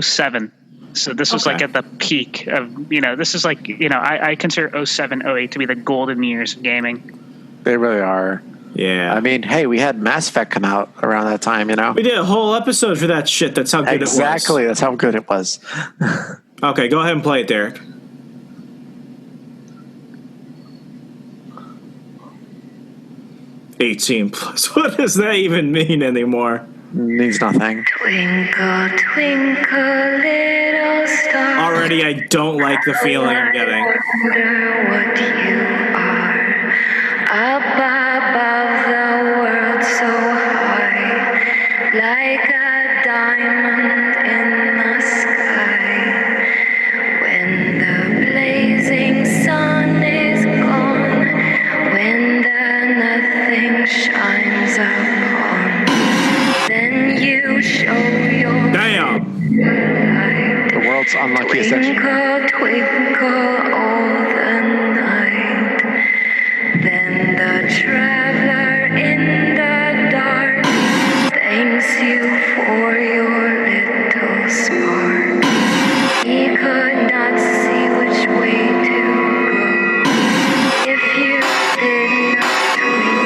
07. So this was like at the peak of, this is like, I consider 07, 08 to be the golden years of gaming. They really are. Yeah. I mean, hey, we had Mass Effect come out around that time, We did a whole episode for that shit. That's how good it was. Exactly. That's how good it was. Okay, go ahead and play it, Derek. $18+. What does that even mean anymore? Means nothing. Twinkle, twinkle, little star. Already, I don't like the feeling I'm getting. Wonder what you are. Up above the world so high, like a diamond in the sky. When the blazing sun is gone, when the nothing shines upon, then you show your Damn. The world's unluckiest twinkle, twinkle all the night. Then the traveler in the dark thanks you for your little spark. He could not see which way to go if you did not twinkle.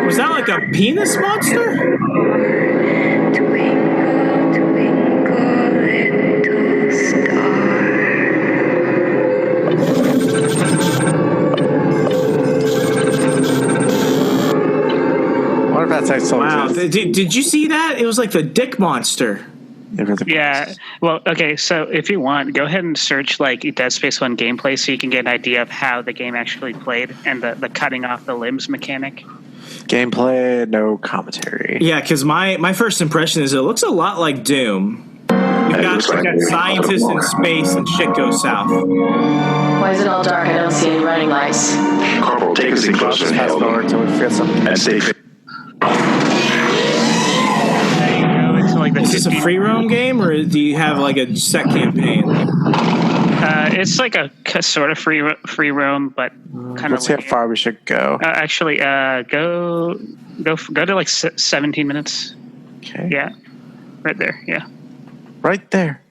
Was that like a penis monster? Twinkle, twinkle, little star. What if that's actually? Wow. Did you see that? It was like the dick monster. Yeah. Well, okay. So if you want, go ahead and search like Dead Space 1 gameplay so you can get an idea of how the game actually played and the cutting off the limbs mechanic. Gameplay, no commentary. Yeah, because my first impression is it looks a lot like Doom. We got scientists in space and shit goes south. Why is it all dark? I don't see any running lights. Corporal, take a seat closer and Fast forward until we feel something. and stay fit. Is this a free roam game, or do you have like a set campaign? It's like a sort of free roam, but kind of. Let's see how far we should go. Actually, go to like 17 minutes. Okay. Yeah, right there. Yeah. Right there.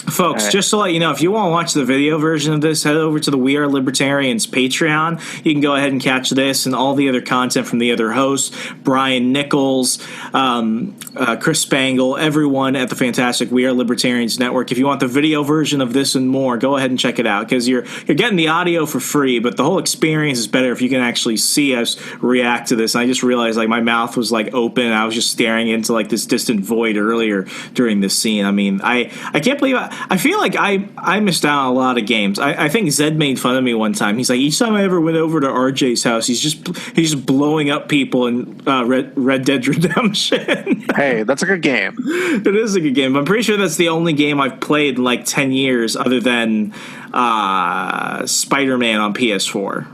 Folks, right. Just to let you know, if you want to watch the video version of this, head over to the We Are Libertarians Patreon. You can go ahead and catch this and all the other content from the other hosts, Brian Nichols, Chris Spangle, everyone at the fantastic We Are Libertarians Network. If you want the video version of this and more, go ahead and check it out, because you're getting the audio for free, but the whole experience is better if you can actually see us react to this. And I just realized like my mouth was like open, and I was just staring into like this distant void earlier during this scene. I mean, I can't believe I feel like I missed out on a lot of games. I think Zed made fun of me one time. He's like, each time I ever went over to RJ's house, he's just blowing up people in Red Dead Redemption. Hey, that's a good game. It is a good game. I'm pretty sure that's the only game I've played in like 10 years other than Spider-Man on PS4.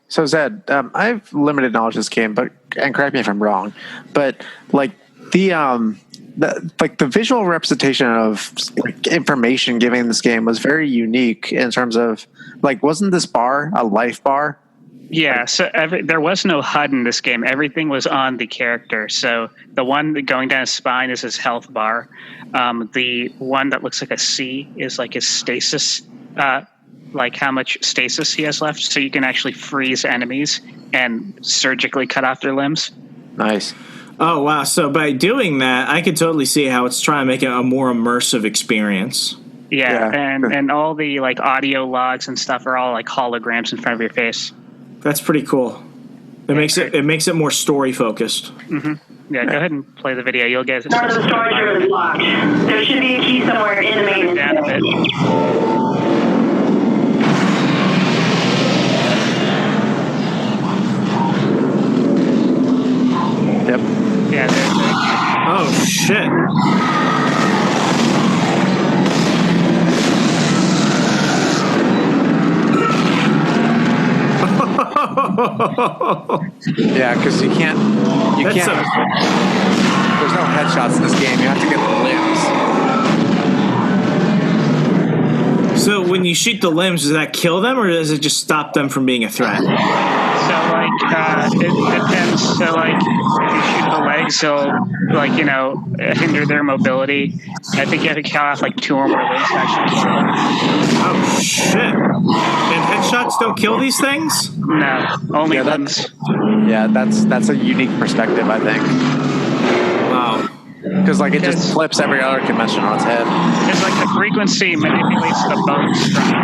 So Zed, I have limited knowledge of this game, and correct me if I'm wrong, but like the visual representation of like information given in this game was very unique in terms of like, wasn't this bar a life bar? Yeah, so there was no HUD in this game. Everything was on the character. So the one going down his spine is his health bar. The one that looks like a C is like his stasis, like how much stasis he has left. So you can actually freeze enemies and surgically cut off their limbs. Nice. Oh, wow. So by doing that, I could totally see how it's trying to make it a more immersive experience. Yeah, and all the like audio logs and stuff are all like holograms in front of your face. That's pretty cool. It makes it more story focused. Mm-hmm. Yeah, go ahead and play the video. You'll get it. Start of the storage room is locked. There should be a key somewhere in the main. Down a bit. Yep. Yeah. Oh shit. Yeah, because you can't. There's no headshots in this game. You have to get the limbs. So when you shoot the limbs, does that kill them, or does it just stop them from being a threat? So like it depends. So like if you shoot the legs, they'll like hinder their mobility. I think you have to kill off like 2 or more limbs to actually kill them. Oh shit! And headshots don't kill these things? No, only limbs. That's a unique perspective, I think. Wow. Because like it just flips every other convention on its head. It's like the frequency manipulates the bone structure.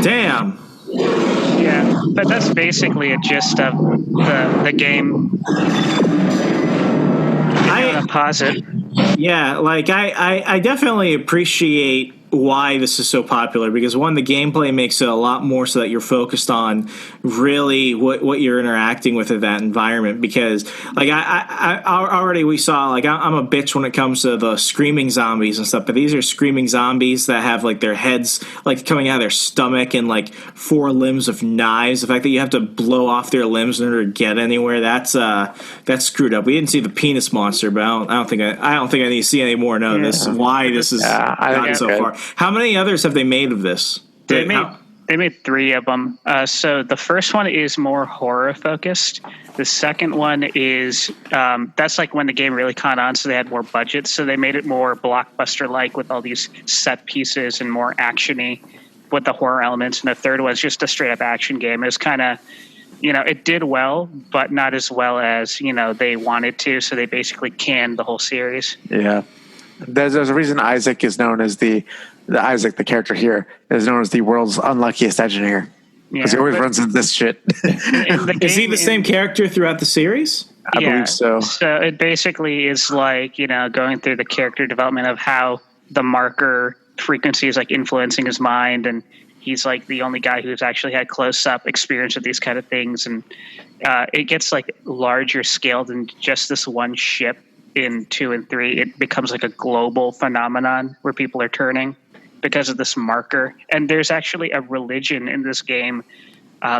Damn. Yeah, but that's basically a gist of the game. I pause it. Yeah, like I definitely appreciate why this is so popular, because one, the gameplay makes it a lot more so that you're focused on really what you're interacting with in that environment. Because like I already we saw, like I'm a bitch when it comes to the screaming zombies and stuff, but these are screaming zombies that have like their heads like coming out of their stomach and like 4 limbs of knives. The fact that you have to blow off their limbs in order to get anywhere, that's screwed up. We didn't see the penis monster, but I don't think I need to see any more. No, this why this is gotten so far. How many others have they made of this? They made 3 of them. So the first one is more horror focused. The second one is that's like when the game really caught on, so they had more budget. So they made it more blockbuster like with all these set pieces and more actiony with the horror elements. And the third one is just a straight up action game. It was kind of, it did well, but not as well as they wanted to. So they basically canned the whole series. Yeah. There's a reason Isaac is known as the character here is known as the world's unluckiest engineer, because he always runs into this shit. Is he the same character throughout the series? I believe so. So it basically is like going through the character development of how the marker frequency is like influencing his mind, and he's like the only guy who's actually had close up experience with these kind of things, and it gets like larger scale than just this one ship. In 2 and 3, it becomes like a global phenomenon where people are turning because of this marker. And there's actually a religion in this game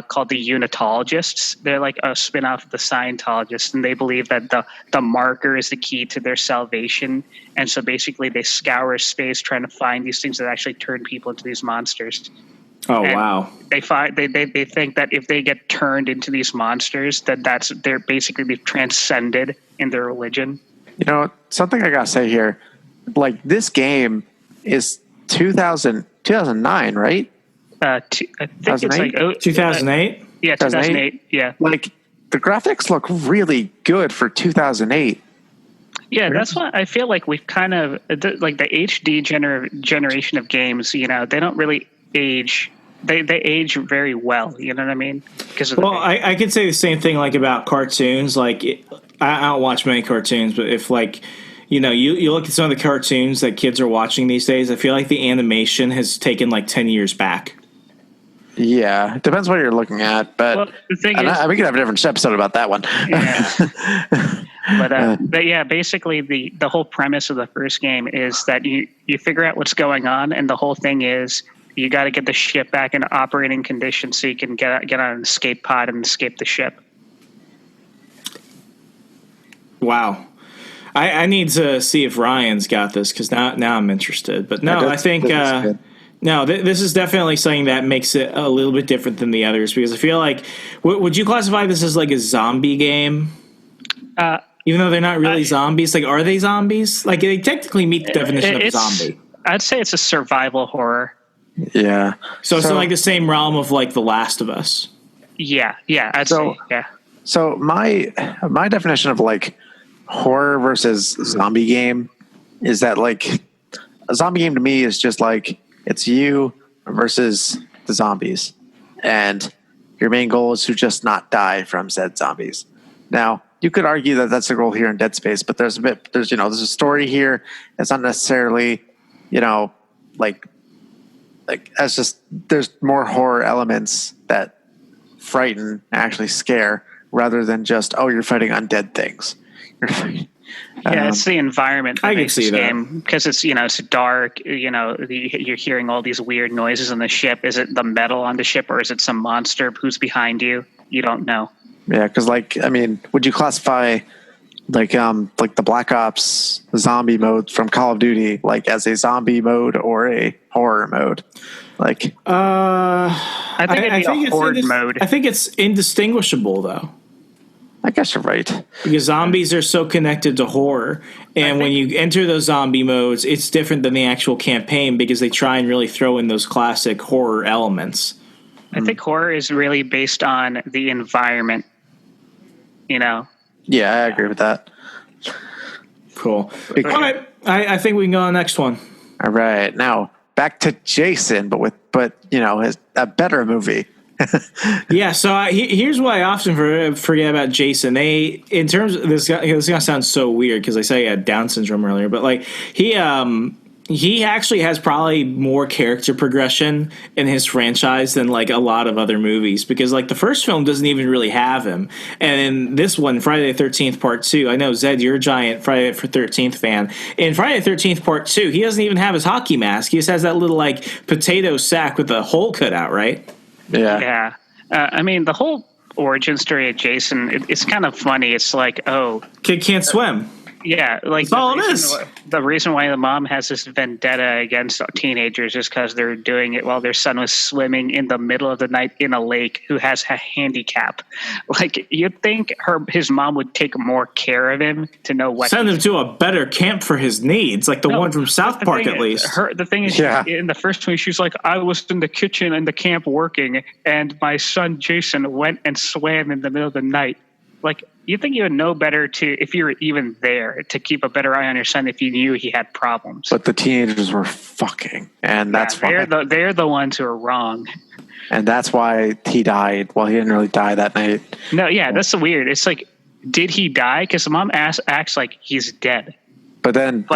called the Unitologists. They're like a spin-off of the Scientologists, and they believe that the marker is the key to their salvation. And so basically they scour space trying to find these things that actually turn people into these monsters. Oh, wow. They think that if they get turned into these monsters, they've transcended in their religion. Something I gotta say here, like this game is 2009, right? I think it's like 2008. Yeah, 2008. Yeah, like the graphics look really good for 2008. Yeah, that's why I feel like we've kind of like the HD generation of games. They don't really age. They age very well. You know what I mean? I could say the same thing like about cartoons. Like I don't watch many cartoons, but if like you look at some of the cartoons that kids are watching these days, I feel like the animation has taken like 10 years back. Yeah, it depends what you're looking at, but the thing we could have a different episode about that one. Yeah. But yeah, basically the whole premise of the first game is that you figure out what's going on, and the whole thing is you got to get the ship back in operating condition so you can get on an escape pod and escape the ship. Wow. I need to see if Ryan's got this, because now I'm interested. But no, I think this is definitely something that makes it a little bit different than the others, because I feel like would you classify this as like a zombie game? Even though they're not really zombies, like are they zombies? Like they technically meet the definition of a zombie. I'd say it's a survival horror. Yeah. So it's like the same realm of like The Last of Us. Yeah, I'd say, yeah. So my definition of like horror versus zombie game is that like a zombie game to me is just like it's you versus the zombies, and your main goal is to just not die from said zombies. Now, you could argue that that's the goal here in Dead Space, but there's a story here. It's not necessarily, like as just there's more horror elements that frighten, actually scare, rather than just, oh, you're fighting undead things. Yeah, it's the environment that I can makes see this that. game, because it's dark. You're hearing all these weird noises on the ship. Is it the metal on the ship, or is it some monster who's behind you? You don't know. Yeah, because would you classify like the Black Ops zombie mode from Call of Duty like as a zombie mode or a horror mode? Like, I think it'd be a horde mode. I think it's indistinguishable, though. I guess you're right. Because zombies are so connected to horror. And when you enter those zombie modes, it's different than the actual campaign because they try and really throw in those classic horror elements. I think horror is really based on the environment. Yeah, I agree with that. Cool. All right. I think we can go on the next one. All right. Now, back to Jason, but a better movie. Yeah, so here's why I often forget about Jason. In terms of this is gonna sound so weird because I said he had Down syndrome earlier, but like he actually has probably more character progression in his franchise than like a lot of other movies, because like the first film doesn't even really have him, and in this one, Friday the 13th Part 2, I know Zed, you're a giant Friday the 13th fan. In Friday the 13th Part 2, he doesn't even have his hockey mask. He just has that little like potato sack with a hole cut out, right? Yeah. The whole origin story of Jason, it's kind of funny. It's like, kid can't swim. Yeah, like that's all it is. The reason why the mom has this vendetta against teenagers is because they're doing it while their son was swimming in the middle of the night in a lake who has a handicap. Like, you'd think his mom would take more care of him to know what. Send him to a better camp for his needs, like the one from South Park, at least. The thing is, in the first movie, she's like, I was in the kitchen in the camp working, and my son Jason went and swam in the middle of the night. Like, you think you would know better if you were even there, to keep a better eye on your son if you knew he had problems. But the teenagers were fucking, and that's why they're the ones who are wrong. And that's why he died. Well, he didn't really die that night. No, yeah, that's weird. It's like, did he die? Because the mom acts like he's dead. But then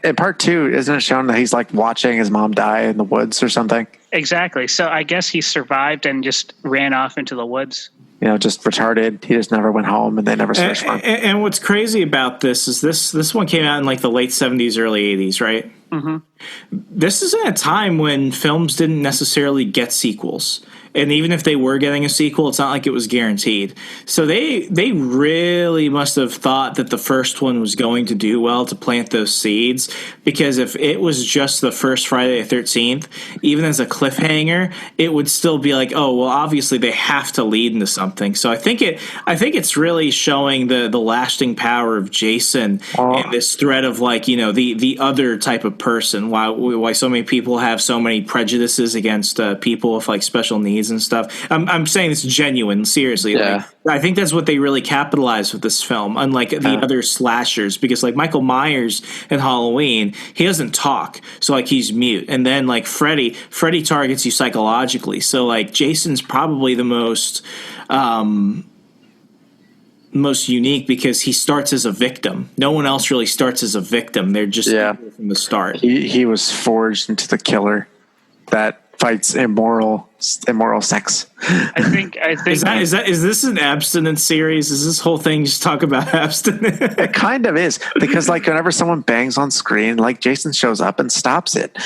in Part 2, isn't it shown that he's like watching his mom die in the woods or something? Exactly. So I guess he survived and just ran off into the woods. Just retarded. He just never went home, and they never searched for him. And what's crazy about this is this one came out in like the late 70s, early 80s, right? Mm-hmm. This is in a time when films didn't necessarily get sequels. And even if they were getting a sequel, it's not like it was guaranteed. So they really must have thought that the first one was going to do well to plant those seeds, because if it was just the first Friday the 13th, even as a cliffhanger, it would still be like, oh, well, obviously they have to lead into something. So I think it's really showing the lasting power of Jason and this threat of like, the other type of person. Why so many people have so many prejudices against people with like special needs and stuff. I'm saying this genuine, seriously. Yeah. Like, I think that's what they really capitalized with this film, unlike the other slashers, because like Michael Myers in Halloween, he doesn't talk, so like he's mute. And then like Freddy targets you psychologically. So like Jason's probably the most unique because he starts as a victim. No one else really starts as a victim. They're just from the start. He was forged into the killer that fights immoral sex. I think is this an abstinence series? Is this whole thing just talk about abstinence? It kind of is, because like whenever someone bangs on screen, like Jason shows up and stops it.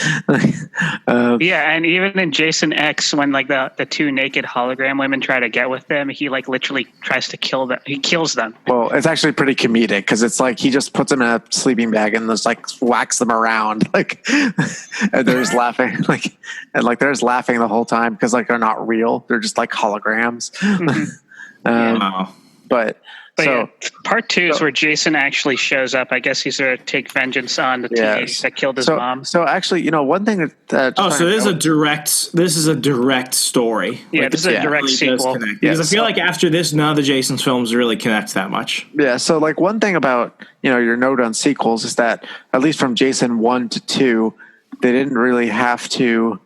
And even in Jason X, when like the two naked hologram women try to get with them, he like literally tries to kill them. He kills them. Well, it's actually pretty comedic because it's like he just puts them in a sleeping bag and just like whacks them around, like, and they're just laughing, they're just laughing the whole time because like they're not real. They're just like holograms. Mm-hmm. But so yeah, part 2 is where Jason actually shows up. I guess he's there to take vengeance on the teenage that killed his mom. So actually, one thing that so this is a direct story. Yeah, this is a direct sequel. Because I feel like after this, none of the Jason's films really connect that much. Yeah. So like one thing about your note on sequels is that at least from Jason 1 to 2, they didn't really have to,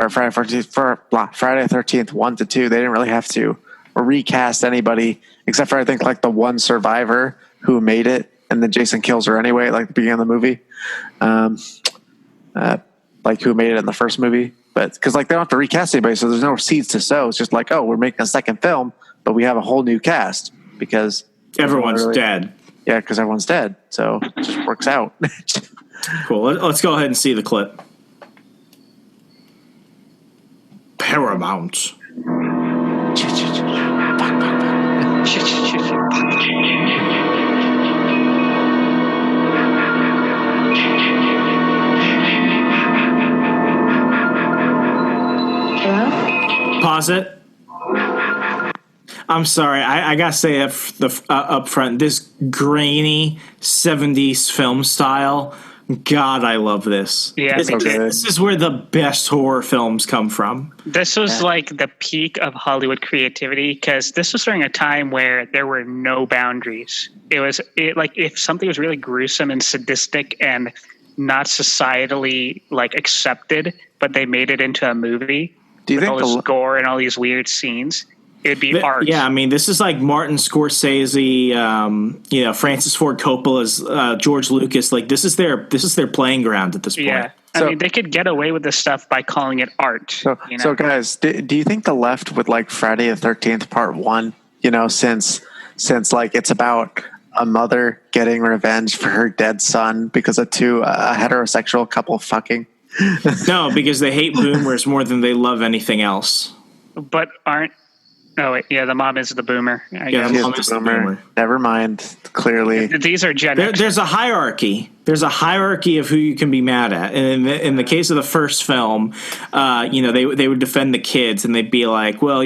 or Friday 13th 1 to 2, they didn't really have to recast anybody except for I think like the one survivor who made it, and then Jason kills her anyway, like the beginning of the movie, like who made it in the first movie. But because like they don't have to recast anybody, so there's no seeds to sow. It's just like, oh, we're making a second film, but we have a whole new cast because everyone's dead. Yeah, because everyone's dead, so it just works out. Cool. Let's go ahead and see the clip. Paramount. Pause it. I'm sorry. I gotta say up front, this grainy 70s film style. God, I love this. Yeah, this is where the best horror films come from. This was like the peak of Hollywood creativity because this was during a time where there were no boundaries. It like if something was really gruesome and sadistic and not societally like accepted, but they made it into a movie. Do you think all this gore and all these weird scenes? It'd be art. Yeah, I mean, this is like Martin Scorsese, Francis Ford Coppola's, George Lucas. Like this is their playing ground at this point. Yeah, I mean, they could get away with this stuff by calling it art. So guys, do you think the left would like Friday the 13th Part 1? Since like it's about a mother getting revenge for her dead son because of a heterosexual couple fucking. No, because they hate boomers more than they love anything else. But aren't. Oh, wait, yeah, the mom is the boomer. I Yeah, guess. the mom is the boomer. Never mind. Clearly. These are Gen X. There's a hierarchy. There's a hierarchy of who you can be mad at. And in the case of the first film, they would defend the kids and they'd be like, well,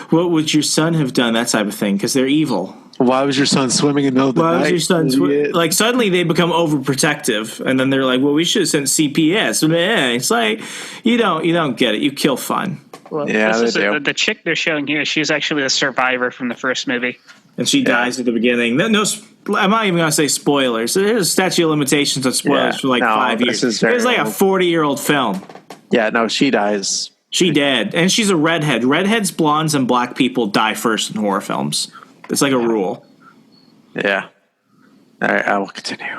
what would your son have done? That type of thing, because they're evil. Why was your son swimming in the middle of the night? Why was your son like suddenly they become overprotective, and then they're like, "Well, we should have sent CPS." It's like you don't get it. You kill fun. Well, yeah, the chick they're showing here, she's actually the survivor from the first movie, and she dies at the beginning. No, I'm not even going to say spoilers. There's a statute of limitations on spoilers for 5 years. It's like a 40-year-old film. Yeah, no, she dies. She dead, and she's a redhead. Redheads, blondes, and black people die first in horror films. It's like a rule. Yeah. All right, I will continue.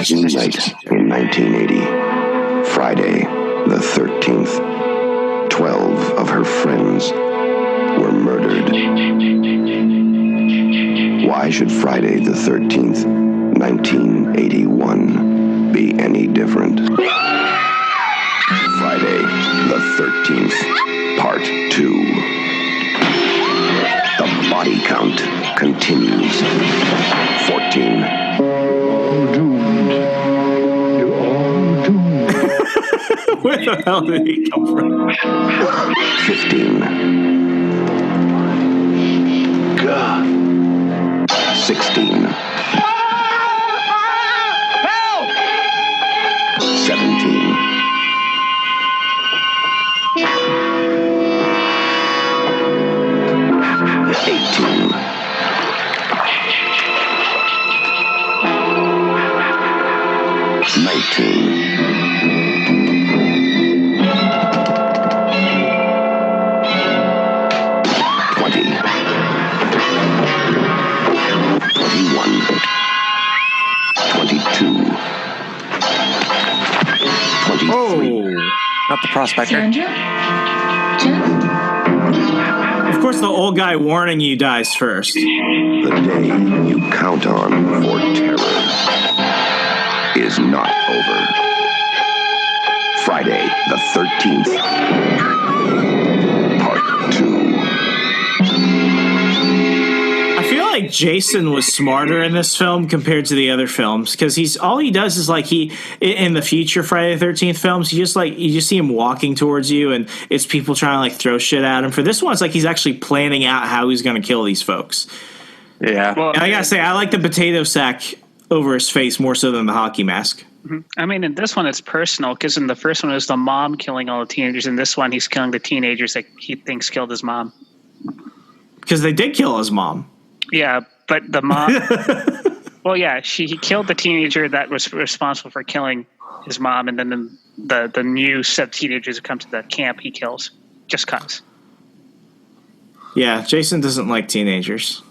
June night in 1980, Friday the 13th, 12 of her friends were murdered. Why should Friday the 13th, 1981 be any different? Friday the 13th, Part 2. The body count continues. 14. All doomed. You're all doomed. Where the hell did he come from? 15. God. 16. 17. 18. 19. 20. 21. 22. 23. Oh, not the prospector. Of course, the old guy warning you dies first. The day you count on for terror is not over. Friday the 13th, Part 2. I feel like think Jason was smarter in this film compared to the other films because all he does is like in the future Friday the 13th films, you just see him walking towards you and it's people trying to like throw shit at him. For this one, it's like he's actually planning out how he's going to kill these folks. Yeah. Well, and I gotta say, I like the potato sack over his face more so than the hockey mask. I mean, in this one, it's personal because in the first one, it was the mom killing all the teenagers. In this one, he's killing the teenagers that he thinks killed his mom. Because they did kill his mom. Yeah, but the mom... well, yeah, he killed the teenager that was responsible for killing his mom, and then the new set of teenagers who come to the camp he kills. Just cause. Yeah, Jason doesn't like teenagers.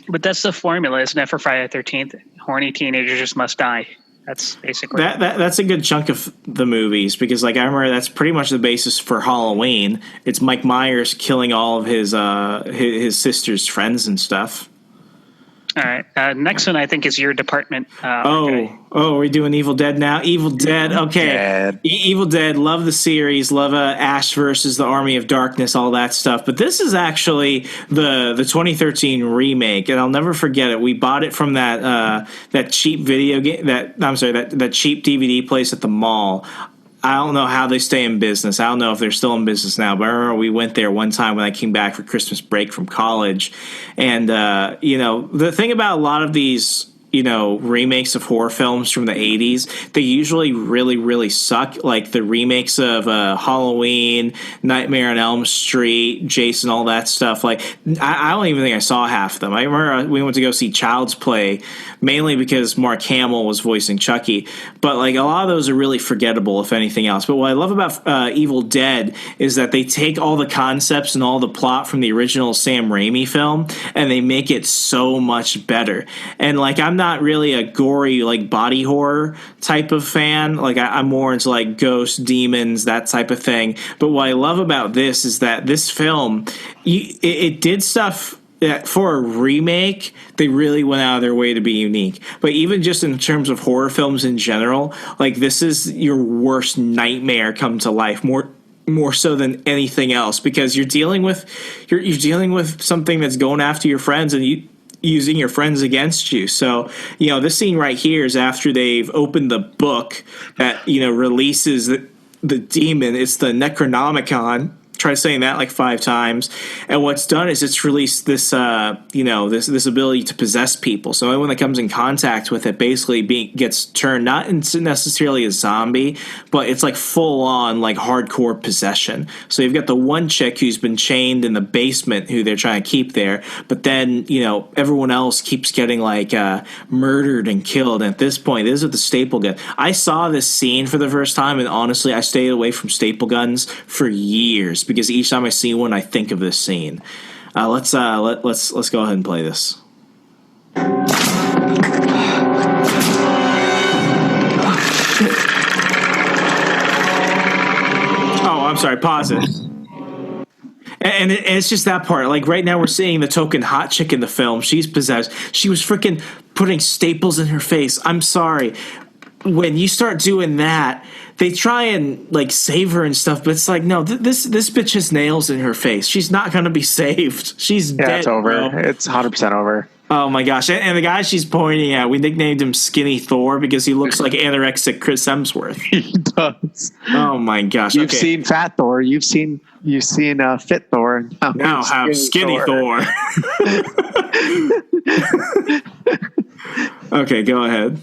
But that's the formula, isn't it, for Friday the 13th? Horny teenagers just must die. That's basically that's a good chunk of the movies because, like, I remember that's pretty much the basis for Halloween. It's Mike Myers killing all of his sister's friends and stuff. All right. Next one, I think, is your department. Are we doing Evil Dead now? Evil Dead. Okay. Evil Dead. Love the series. Love Ash versus the Army of Darkness, all that stuff. But this is actually the 2013 remake, and I'll never forget it. We bought it from that cheap video game. That cheap DVD place at the mall. I don't know how they stay in business. I don't know if they're still in business now, but I remember we went there one time when I came back for Christmas break from college. And, the thing about a lot of these, remakes of horror films from the 80s, they usually really, really suck. Like the remakes of Halloween, Nightmare on Elm Street, Jason, all that stuff. Like, I don't even think I saw half of them. I remember we went to go see Child's Play, mainly because Mark Hamill was voicing Chucky. But like a lot of those are really forgettable, if anything else. But what I love about Evil Dead is that they take all the concepts and all the plot from the original Sam Raimi film and they make it so much better. And like I'm not really a gory like body horror type of fan. Like I'm more into like ghosts, demons, that type of thing. But what I love about this is that this film, it did stuff that for a remake, they really went out of their way to be unique. But even just in terms of horror films in general, like this is your worst nightmare come to life, more so than anything else, because you're dealing with something that's going after your friends and using your friends against you. So, this scene right here is after they've opened the book that, releases the demon. It's the Necronomicon. Try saying that like 5 times. And what's done is it's released this, this ability to possess people. So anyone that comes in contact with it basically gets turned not into necessarily a zombie, but it's like full on like hardcore possession. So you've got the one chick who's been chained in the basement who they're trying to keep there. But then, everyone else keeps getting like murdered and killed. And at this point, this is the staple gun. I saw this scene for the first time, and honestly, I stayed away from staple guns for years, because each time I see one, I think of this scene. Let's go ahead and play this. Oh, I'm sorry. Pause it. And it's just that part. Like right now, we're seeing the token hot chick in the film. She's possessed. She was freaking putting staples in her face. I'm sorry. When you start doing that, they try and like save her and stuff, but it's like, no, this bitch has nails in her face. She's not going to be saved. She's dead. It's over. Bro. It's 100% over. Oh my gosh. And the guy she's pointing at, we nicknamed him Skinny Thor because he looks like anorexic Chris Hemsworth. He does. Oh my gosh. You've seen Fat Thor. You've seen Fit Thor. Now have Skinny Thor. Okay, go ahead.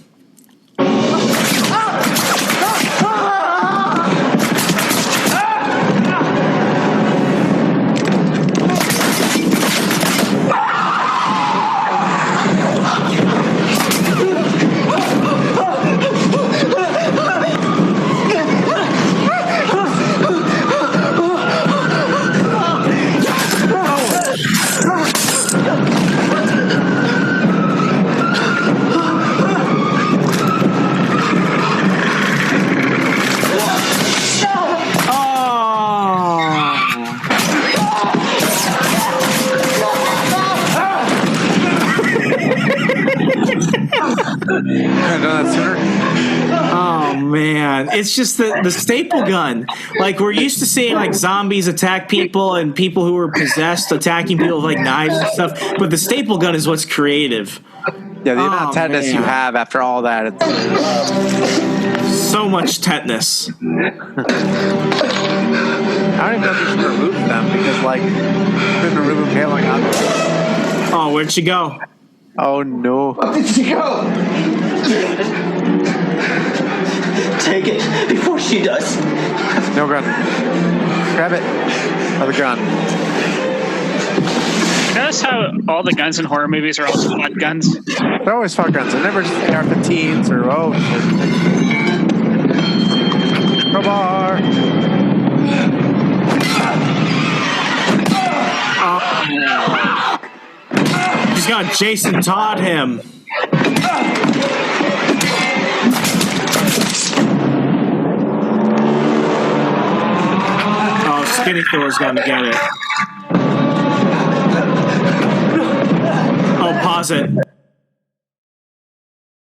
man, it's just the staple gun. Like, we're used to seeing like zombies attack people and people who were possessed attacking people with like knives and stuff, but the staple gun is what's creative. Yeah, the amount of tetanus you have after all that, it's so much tetanus. I don't even know if you should remove them because, like, you couldn't remove them hailing on. Oh, where'd she go? Oh no! Where did she go? Take it before she does. No gun. Grab it. Other gun. Notice how all the guns in horror movies are also fun guns? They're always fun guns. They're never just AR-15s or crowbar. He's got Jason Todd him. Oh, Skinny Thor's gonna get it. Oh, pause it.